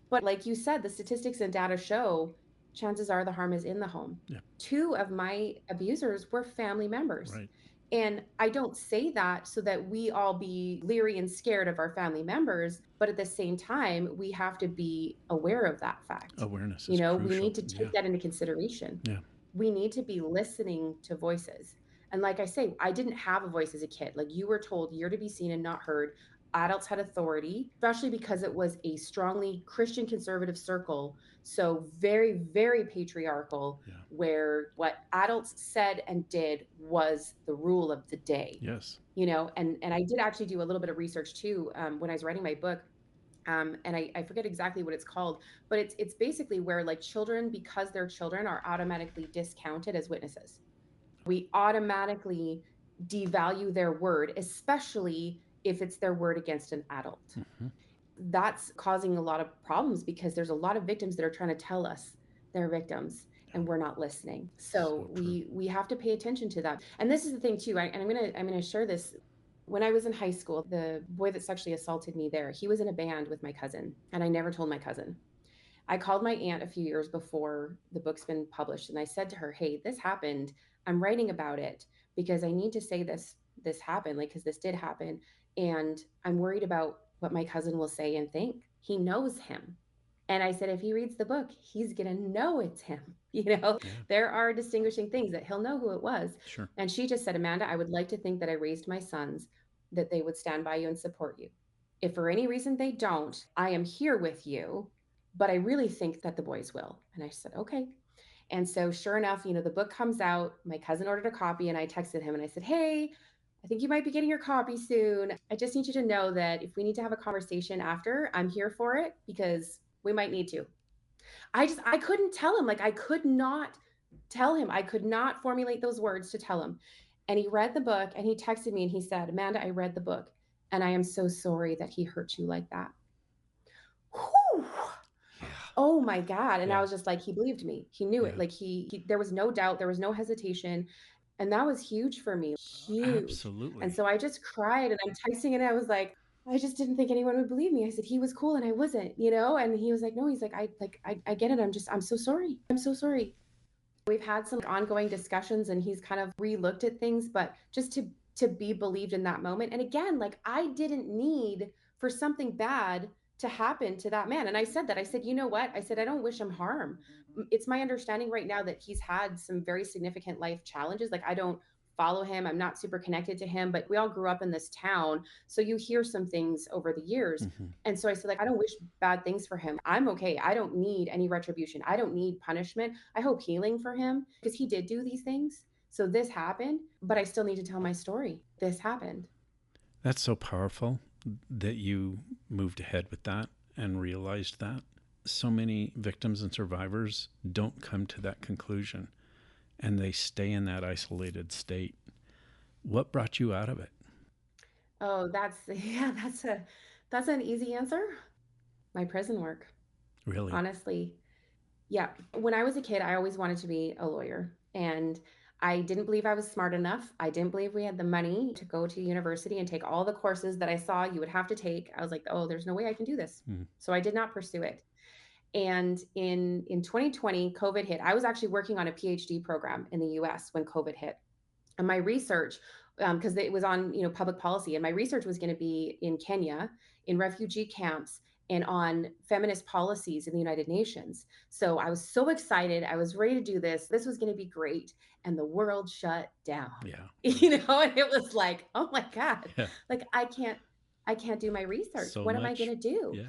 but like you said, the statistics and data show chances are the harm is in the home. Yeah. Two of my abusers were family members. Right. And I don't say that so that we all be leery and scared of our family members, but at the same time, we have to be aware of that fact. Awareness is We crucial. need to take Yeah. that into consideration. Yeah. We need to be listening to voices. And like I say, I didn't have a voice as a kid. Like, you were told you're to be seen and not heard. Adults had authority, especially because it was a strongly Christian conservative circle. So very, very patriarchal, Yeah. where what adults said and did was the rule of the day. Yes. And I did actually do a little bit of research too, when I was writing my book. And I forget exactly what it's called, but it's basically where, like, children, because they're children, are automatically discounted as witnesses. We automatically devalue their word, especially if it's their word against an adult. Mm-hmm. That's causing a lot of problems because there's a lot of victims that are trying to tell us they're victims Yeah. and we're not listening. So So true. we have to pay attention to that. And this is the thing too. And I'm gonna share this. When I was in high school, the boy that sexually assaulted me there, he was in a band with my cousin, and I never told my cousin. I called my aunt a few years before the book's been published, and I said to her, "Hey, this happened. I'm writing about it because I need to say this happened, like because this did happen, and I'm worried about what my cousin will say and think. He knows him." And I said, if he reads the book, he's going to know it's him. Yeah. There are distinguishing things that he'll know who it was. Sure. And she just said, Amanda, I would like to think that I raised my sons, that they would stand by you and support you. If for any reason they don't, I am here with you, but I really think that the boys will. And I said, okay. And so, sure enough, the book comes out. My cousin ordered a copy, and I texted him and I said, hey, I think you might be getting your copy soon. I just need you to know that if we need to have a conversation after, I'm here for it because we might need to. I couldn't tell him. Like, I could not tell him. I could not formulate those words to tell him. And he read the book and he texted me and he said, Amanda, I read the book and I am so sorry that he hurt you like that. Whew. Yeah. Oh my God. And Yeah. I was just like, he believed me. He knew it. Yeah. Like there was no doubt. There was no hesitation. And that was huge for me. Huge. Absolutely. And so I just cried and I'm texting and I was like, I just didn't think anyone would believe me. I said, he was cool and I wasn't, and he was like, no, he's like, I get it. I'm so sorry. I'm so sorry. We've had some ongoing discussions and he's kind of re-looked at things, but just to be believed in that moment. And again, like I didn't need for something bad to happen to that man. And I said that. I said, you know what? I said, I don't wish him harm. It's my understanding right now that he's had some very significant life challenges. Like I don't follow him. I'm not super connected to him, but we all grew up in this town. So you hear some things over the years. Mm-hmm. And so I said, like, I don't wish bad things for him. I'm okay. I don't need any retribution. I don't need punishment. I hope healing for him because he did do these things. So this happened, but I still need to tell my story. This happened. That's so powerful that you moved ahead with that and realized that. So many victims and survivors don't come to that conclusion and they stay in that isolated state. What brought you out of it? Oh, that's an easy answer. My prison work. Really? Honestly. Yeah. When I was a kid, I always wanted to be a lawyer. And I didn't believe I was smart enough. I didn't believe we had the money to go to university and take all the courses that I saw you would have to take. I was like, oh, there's no way I can do this. Mm. So I did not pursue it. And in 2020, COVID hit. I was actually working on a PhD program in the US when COVID hit. And my research, because it was on public policy, and my research was going to be in Kenya, in refugee camps, and on feminist policies in the United Nations. So I was so excited. I was ready to do this. This was going to be great. And the world shut down. Yeah. And it was like, oh my God, Yeah. like I can't do my research. So what am I much. going to do? Yeah.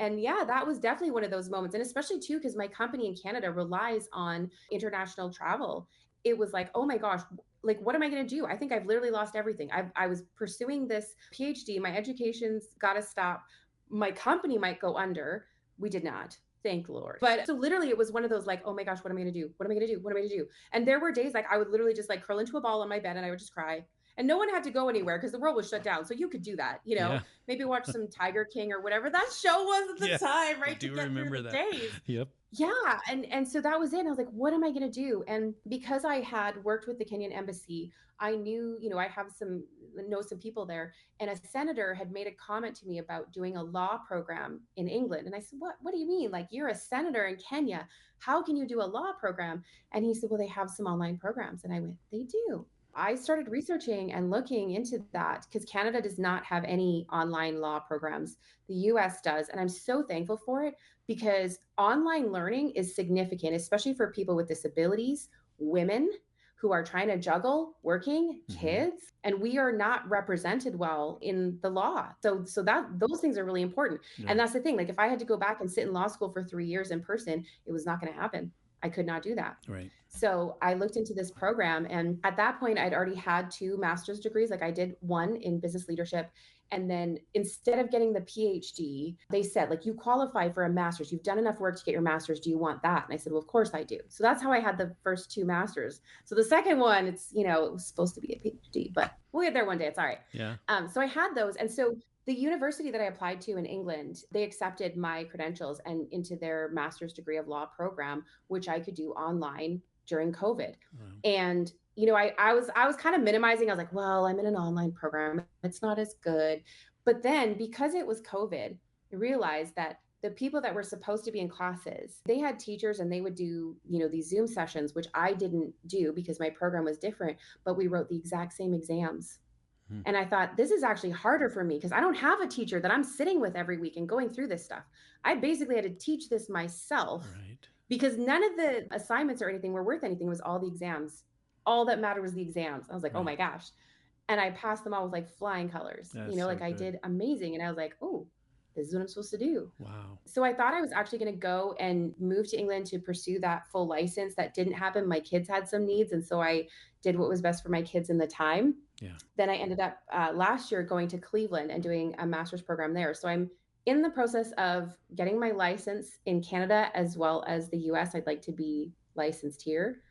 And yeah, that was definitely one of those moments. And especially too, because my company in Canada relies on international travel. It was like, oh my gosh, like, what am I going to do? I think I've literally lost everything. I was pursuing this PhD. My education's got to stop. My company might go under. We did not. Thank the Lord. But so literally it was one of those like, oh my gosh, what am I going to do? What am I going to do? What am I going to do? And there were days like I would literally just like curl into a ball on my bed and I would just cry. And no one had to go anywhere because the world was shut down. So you could do that, Yeah. maybe watch some Tiger King or whatever that show was at the Yeah, time, right? I do to get remember through the that. days. Yep. Yeah. And so that was it. And I was like, what am I going to do? And because I had worked with the Kenyan embassy, I knew, I know some people there, and a senator had made a comment to me about doing a law program in England. And I said, what do you mean? Like, you're a senator in Kenya. How can you do a law program? And he said, well, they have some online programs. And I went, they do. I started researching and looking into that because Canada does not have any online law programs. The US does. And I'm so thankful for it because online learning is significant, especially for people with disabilities, women who are trying to juggle working, kids, and we are not represented well in the law. So that those things are really important. Yeah. And that's the thing. Like if I had to go back and sit in law school for 3 years in person, it was not going to happen. I could not do that. Right. So I looked into this program, and at that point I'd already had 2 master's degrees. Like I did one in business leadership. And then instead of getting the PhD, they said, like, you qualify for a master's. You've done enough work to get your master's. Do you want that? And I said, well, of course I do. So that's how I had the first 2 masters. So the second one, it's, it was supposed to be a PhD, but we'll get there one day. It's all right. Yeah. So I had those. And so the university that I applied to in England, they accepted my credentials and into their master's degree of law program, which I could do online during COVID. Wow. And I was kind of minimizing. I was like, well, I'm in an online program. It's not as good. But then because it was COVID, I realized that the people that were supposed to be in classes, they had teachers and they would do, these Zoom sessions, which I didn't do because my program was different, but we wrote the exact same exams. Hmm. And I thought, this is actually harder for me because I don't have a teacher that I'm sitting with every week and going through this stuff. I basically had to teach this myself Right. because none of the assignments or anything were worth anything. It was all the exams. All that mattered was the exams. I was like, oh my Right. gosh. And I passed them all with like flying colors, That's so like I good. did amazing. And I was like, oh, this is what I'm supposed to do. Wow. So I thought I was actually going to go and move to England to pursue that full license. That didn't happen. My kids had some needs. And so I did what was best for my kids in the time. Yeah. Then I ended up last year going to Cleveland and doing a master's program there. So I'm in the process of getting my license in Canada as well as the US. I'd like to be licensed here.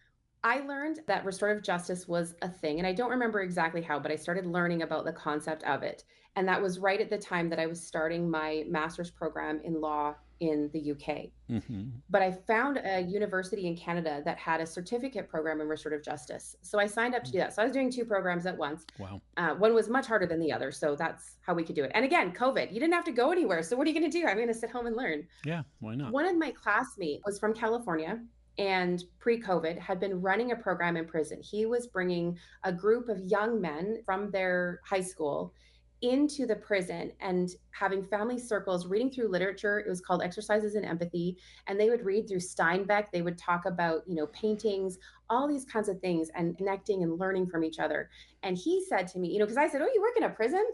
I learned that restorative justice was a thing, and I don't remember exactly how, but I started learning about the concept of it. And that was right at the time that I was starting my master's program in law in the UK. Mm-hmm. But I found a university in Canada that had a certificate program in restorative justice. So I signed up to do that. So I was doing two programs at once. Wow. One was much harder than the other. So that's how we could do it. And again, COVID, you didn't have to go anywhere. So what are you going to do? I'm going to sit home and learn. Yeah. Why not? One of my classmates was from California and pre-COVID had been running a program in prison. He was bringing a group of young men from their high school into the prison and having family circles, reading through literature. It was called Exercises in Empathy. And they would read through Steinbeck. They would talk about, paintings, all these kinds of things, and connecting and learning from each other. And he said to me, because I said, oh, you work in a prison?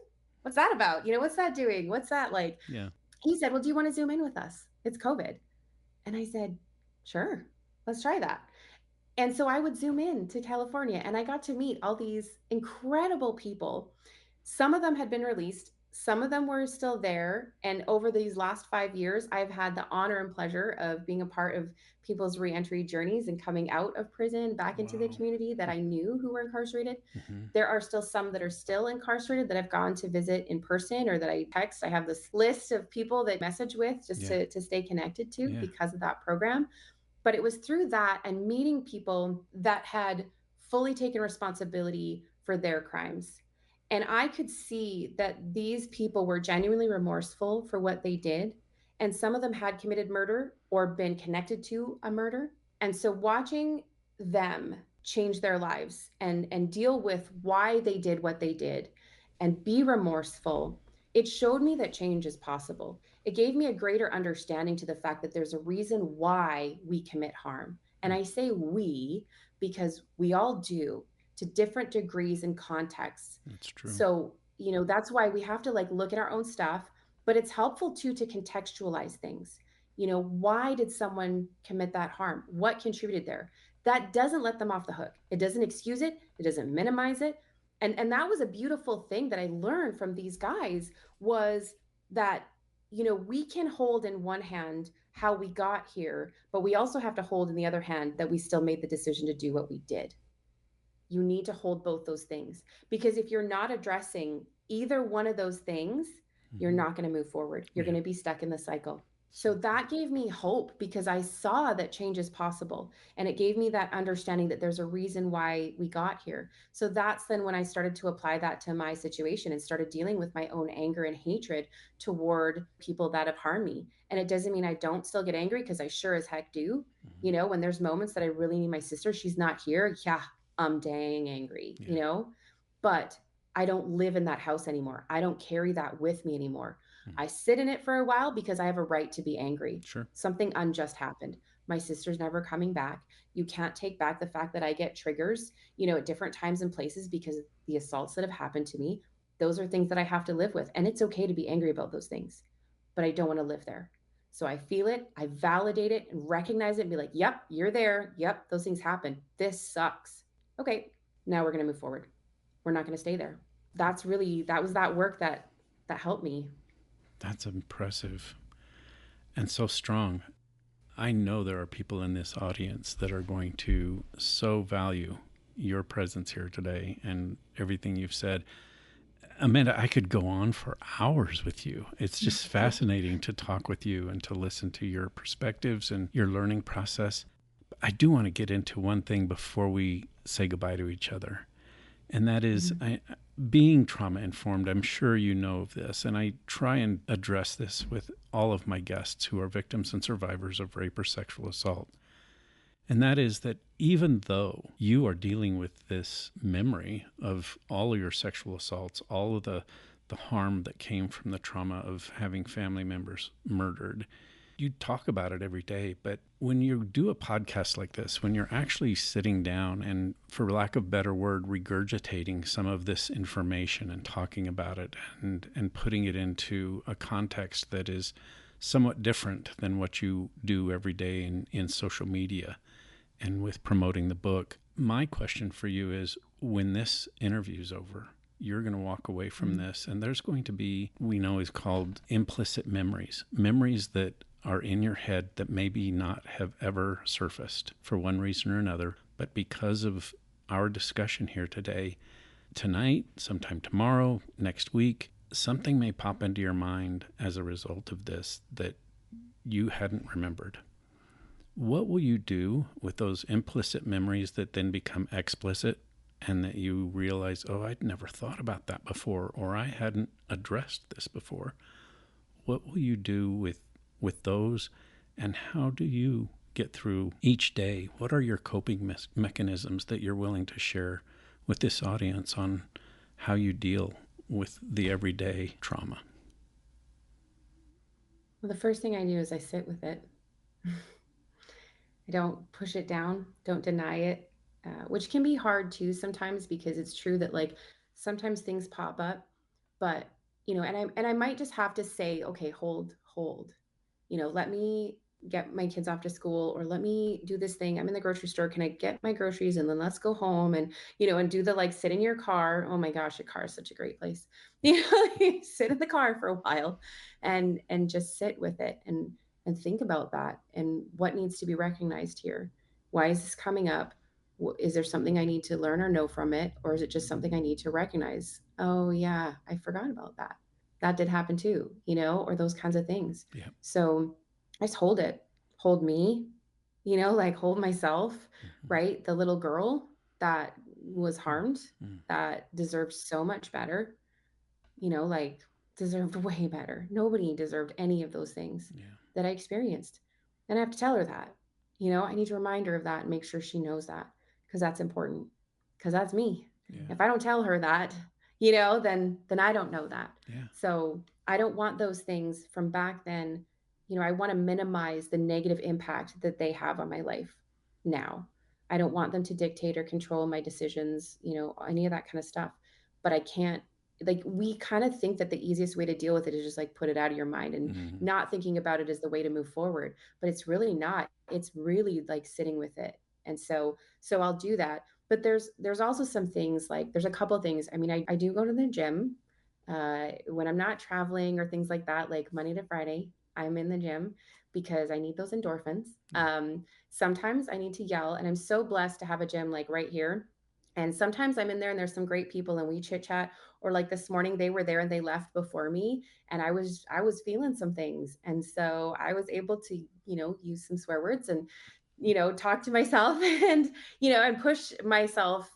What's that about? What's that doing? What's that like? Yeah. He said, well, do you want to Zoom in with us? It's COVID. And I said, sure, let's try that. And so I would Zoom in to California and I got to meet all these incredible people. Some of them had been released, some of them were still there. And over these last 5 years, I've had the honor and pleasure of being a part of people's reentry journeys and coming out of prison back into the Wow. community that I knew who were incarcerated. Mm-hmm. There are still some that are still incarcerated that I've gone to visit in person or that I text. I have this list of people that I message with just Yeah. to stay connected to Yeah. because of that program. But it was through that and meeting people that had fully taken responsibility for their crimes. And I could see that these people were genuinely remorseful for what they did. And some of them had committed murder or been connected to a murder. And so watching them change their lives and deal with why they did what they did and be remorseful, it showed me that change is possible. It gave me a greater understanding to the fact that there's a reason why we commit harm. And I say we because we all do to different degrees and contexts. That's true. So, that's why we have to look at our own stuff, but it's helpful too to contextualize things. Why did someone commit that harm? What contributed there? That doesn't let them off the hook. It doesn't excuse it. It doesn't minimize it. And that was a beautiful thing that I learned from these guys was that we can hold in one hand how we got here, but we also have to hold in the other hand that we still made the decision to do what we did. You need to hold both those things because if you're not addressing either one of those things, you're not going to move forward. You're going to be stuck in the cycle. So that gave me hope because I saw that change is possible. And it gave me that understanding that there's a reason why we got here. So that's then when I started to apply that to my situation and started dealing with my own anger and hatred toward people that have harmed me. And it doesn't mean I don't still get angry because I sure as heck do. When there's moments that I really need my sister, she's not here. Yeah, I'm dang angry, but I don't live in that house anymore. I don't carry that with me anymore. I sit in it for a while because I have a right to be angry. Sure. Something unjust happened. My sister's never coming back. You can't take back the fact that I get triggers, at different times and places because of the assaults that have happened to me. Those are things that I have to live with. And it's okay to be angry about those things, but I don't want to live there. So I feel it, I validate it and recognize it and be like, yep, you're there. Yep, those things happen. This sucks. Okay, now we're going to move forward. We're not going to stay there. That was that work that helped me. That's impressive and so strong. I know there are people in this audience that are going to so value your presence here today and everything you've said. Amanda, I could go on for hours with you. It's just fascinating to talk with you and to listen to your perspectives and your learning process. But I do want to get into one thing before we say goodbye to each other. And that is, being trauma informed, I'm sure you know of this, and I try and address this with all of my guests who are victims and survivors of rape or sexual assault. And that is that even though you are dealing with this memory of all of your sexual assaults, all of the harm that came from the trauma of having family members murdered, you talk about it every day. But when you do a podcast like this, when you're actually sitting down and, for lack of a better word, regurgitating some of this information and talking about it and putting it into a context that is somewhat different than what you do every day in social media and with promoting the book, my question for you is, when this interview's over, you're going to walk away from this, and there's going to be, we know is called implicit memories, memories that are in your head that maybe not have ever surfaced for one reason or another, but because of our discussion here today, tonight, sometime tomorrow, next week, something may pop into your mind as a result of this that you hadn't remembered. What will you do with those implicit memories that then become explicit and that you realize, oh, I'd never thought about that before, or I hadn't addressed this before? What will you do with those, and how do you get through each day? What are your coping mechanisms that you're willing to share with this audience on how you deal with the everyday trauma? Well, the first thing I do is I sit with it. I don't push it down, don't deny it, which can be hard too sometimes, because it's true that like sometimes things pop up, but and I might just have to say, okay, hold, let me get my kids off to school, or let me do this thing. I'm in the grocery store. Can I get my groceries and then let's go home and and do the like sit in your car. Oh my gosh, a car is such a great place. Sit in the car for a while and just sit with it and think about that and what needs to be recognized here. Why is this coming up? Is there something I need to learn or know from it? Or is it just something I need to recognize? Oh, yeah, I forgot about that. That did happen too, or those kinds of things. Yeah. So I just hold it, hold me, like hold myself, right? The little girl that was harmed, that deserves so much better, like deserved way better. Nobody deserved any of those things that I experienced. And I have to tell her that. I need to remind her of that and make sure she knows that, because that's important. Because that's me. Yeah. If I don't tell her that, then I don't know that. Yeah. So I don't want those things from back then. I want to minimize the negative impact that they have on my life now. I don't want them to dictate or control my decisions, any of that kind of stuff. But I can't, like, we kind of think that the easiest way to deal with it is just like put it out of your mind and not thinking about it as the way to move forward, but it's really not. It's really like sitting with it. And so I'll do that. But there's also some things, like there's a couple of things. I mean, I do go to the gym when I'm not traveling or things like that, like Monday to Friday I'm in the gym because I need those endorphins. Sometimes I need to yell, and I'm so blessed to have a gym like right here. And sometimes I'm in there and there's some great people and we chit chat. Or like this morning, they were there and they left before me, and I was feeling some things, and so I was able to use some swear words and talk to myself and and push myself,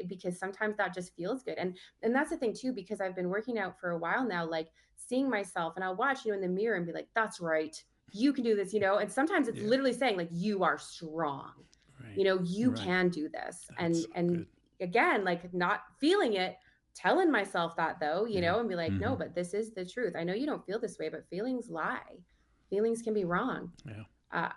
because sometimes that just feels good. And that's the thing too, because I've been working out for a while now, like seeing myself, and I'll watch in the mirror and be like, that's right, you can do this, and sometimes it's literally saying like, you are strong, Right. you Right. can do this. That's and so and good. again, like not feeling it, telling myself that though, Yeah. and be like, no, but this is the truth. I know you don't feel this way, but feelings lie. Feelings can be wrong. Yeah.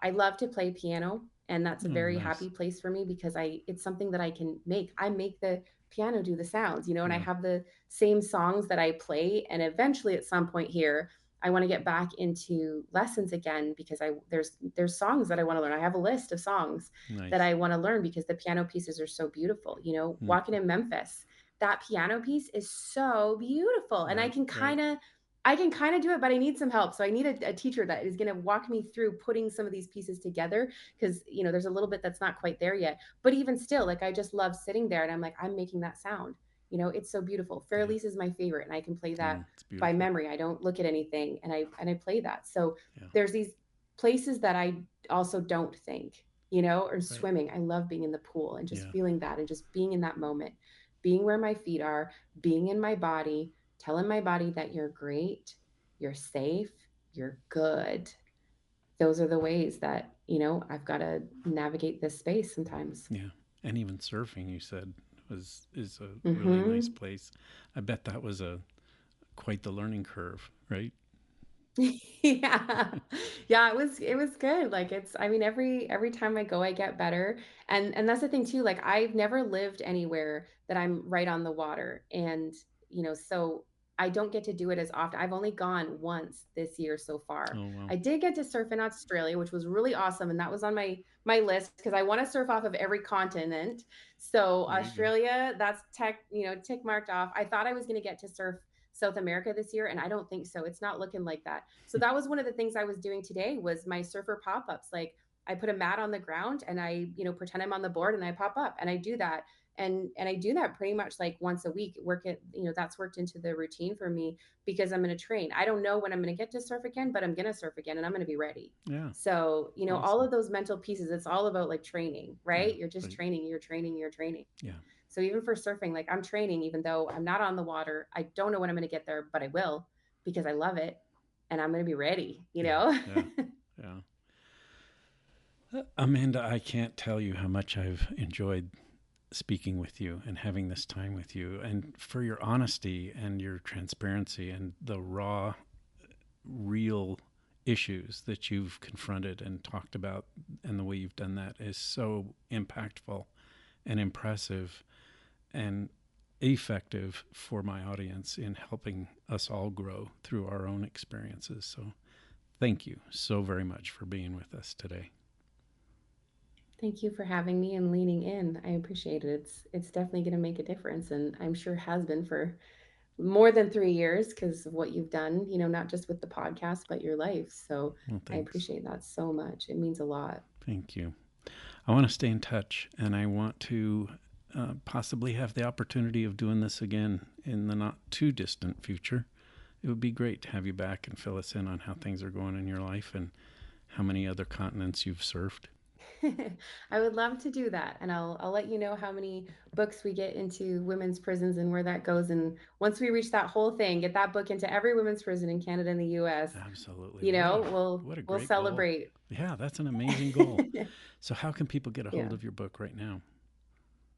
I love to play piano, and that's a Oh, very nice. happy place for me because it's something that I can make. I make the piano do the sounds, and I Yeah. have the same songs that I play. And eventually, at some point here, I want to get back into lessons again, because there's songs that I want to learn. I have a list of songs that Nice. I want to learn because the piano pieces are so beautiful. Walking in Memphis, that piano piece is so beautiful, and Right. Right. I can kind of do it, but I need some help. So I need a teacher that is going to walk me through putting some of these pieces together, because, there's a little bit that's not quite there yet. But even still, like, I just love sitting there and I'm like, I'm making that sound. It's so beautiful. Fair Yeah. Lease is my favorite, and I can play that It's by beautiful. memory. I don't look at anything, and I play that. So Yeah. there's these places that I also don't think, or Right. swimming. I love being in the pool and just Yeah. feeling that and just being in that moment. being where my feet are, being in my body, telling my body that you're great, you're safe, you're good. Those are the ways that, I've got to navigate this space sometimes. Yeah. And even surfing, you said, is a really nice Mm-hmm. place. I bet that was quite the learning curve, right? Yeah. Yeah, it was good. Like I mean every time I go I get better. And that's the thing too. Like I've never lived anywhere that I'm right on the water. And so I don't get to do it as often. I've only gone once this year so far. Oh, wow. I did get to surf in Australia, which was really awesome, and that was on my list because I want to surf off of every continent. So There you go. Australia, that's tick marked off. I thought I was going to get to surf South America this year, and I don't think so. It's not looking like that. So that was one of the things I was doing today was my surfer pop-ups. Like I put a mat on the ground and I, pretend I'm on the board and I pop up and I do that. And I do that pretty much like once a week. That's worked into the routine for me because I'm going to train. I don't know when I'm going to get to surf again, but I'm going to surf again and I'm going to be ready. Yeah. So, all Awesome. of those mental pieces, it's all about like training, Yeah. right? You're just Right. training, you're training, you're training. Yeah. So even for surfing, like I'm training, even though I'm not on the water, I don't know when I'm going to get there, but I will because I love it and I'm going to be ready, Yeah. Yeah. Yeah. Amanda, I can't tell you how much I've enjoyed speaking with you and having this time with you, and for your honesty and your transparency and the raw, real issues that you've confronted and talked about, and the way you've done that is so impactful and impressive and effective for my audience in helping us all grow through our own experiences. So thank you so very much for being with us today. Thank you for having me and leaning in. I appreciate it. It's definitely going to make a difference, and I'm sure has been for more than 3 years because of what you've done. Not just with the podcast, but your life. So Well, I thanks. appreciate that so much. It means a lot. Thank you. I want to stay in touch, and I want to possibly have the opportunity of doing this again in the not too distant future. It would be great to have you back and fill us in on how things are going in your life and how many other continents you've surfed. I would love to do that, and I'll let you know how many books we get into women's prisons and where that goes. And once we reach that whole thing, get that book into every women's prison in Canada and the U.S. Absolutely. You know, What a we'll great goal. celebrate. Yeah, that's an amazing goal. So how can people get a Yeah. hold of your book right now?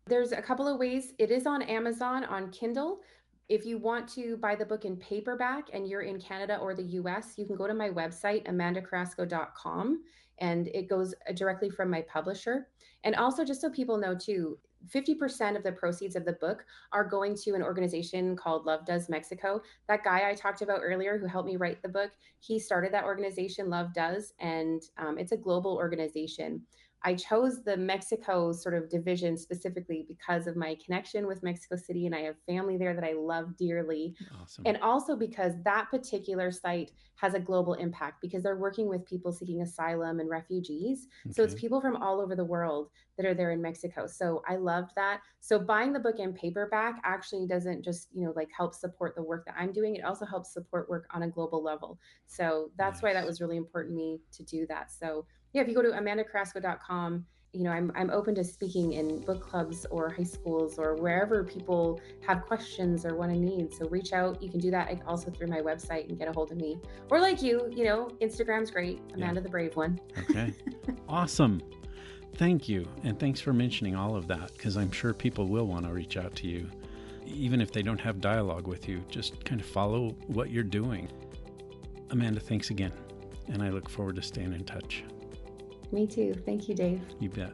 There's a couple of ways. It is on Amazon on Kindle. If you want to buy the book in paperback and you're in Canada or the US, you can go to my website, amandacarrasco.com, and it goes directly from my publisher. And also, just so people know too, 50% of the proceeds of the book are going to an organization called Love Does Mexico. That guy I talked about earlier who helped me write the book, he started that organization, Love Does, and it's a global organization. I chose the Mexico sort of division specifically because of my connection with Mexico City, and I have family there that I love dearly. Awesome. And also because that particular site has a global impact because they're working with people seeking asylum and refugees. So it's Okay. people from all over the world that are there in Mexico. So I loved that. So buying the book in paperback actually doesn't just, like help support the work that I'm doing. It also helps support work on a global level. So that's why that Nice. was really important to me to do that. So yeah, if you go to amandacarrasco.com, I'm open to speaking in book clubs or high schools or wherever people have questions or want a need. So reach out. You can do that also through my website and get a hold of me. Or like Instagram's great. Amanda the Brave One. Okay. Awesome. Thank you. And thanks for mentioning all of that, because I'm sure people will want to reach out to you. Even if they don't have dialogue with you, just kind of follow what you're doing. Amanda, thanks again. And I look forward to staying in touch. Me too. Thank you, Dave. You bet.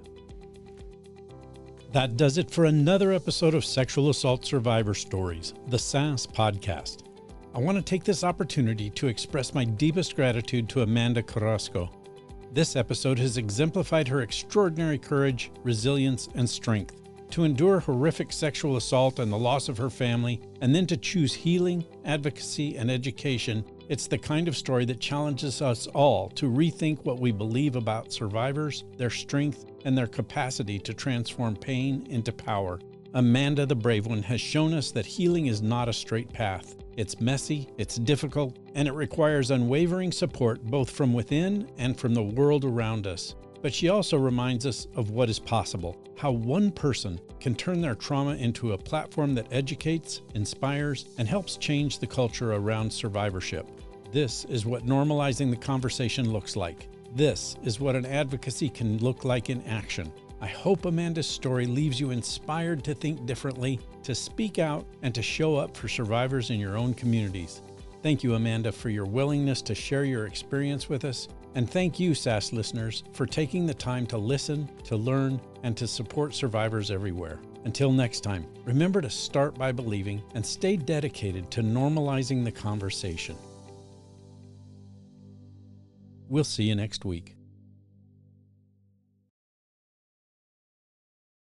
That does it for another episode of Sexual Assault Survivor Stories, the SAS podcast. I want to take this opportunity to express my deepest gratitude to Amanda Carrasco. This episode has exemplified her extraordinary courage, resilience, and strength to endure horrific sexual assault and the loss of her family, and then to choose healing, advocacy, and education. It's the kind of story that challenges us all to rethink what we believe about survivors, their strength, and their capacity to transform pain into power. Amanda the Brave One has shown us that healing is not a straight path. It's messy, it's difficult, and it requires unwavering support both from within and from the world around us. But she also reminds us of what is possible, how one person can turn their trauma into a platform that educates, inspires, and helps change the culture around survivorship. This is what normalizing the conversation looks like. This is what an advocacy can look like in action. I hope Amanda's story leaves you inspired to think differently, to speak out, and to show up for survivors in your own communities. Thank you, Amanda, for your willingness to share your experience with us. And thank you, SAS listeners, for taking the time to listen, to learn, and to support survivors everywhere. Until next time, remember to start by believing and stay dedicated to normalizing the conversation. We'll see you next week.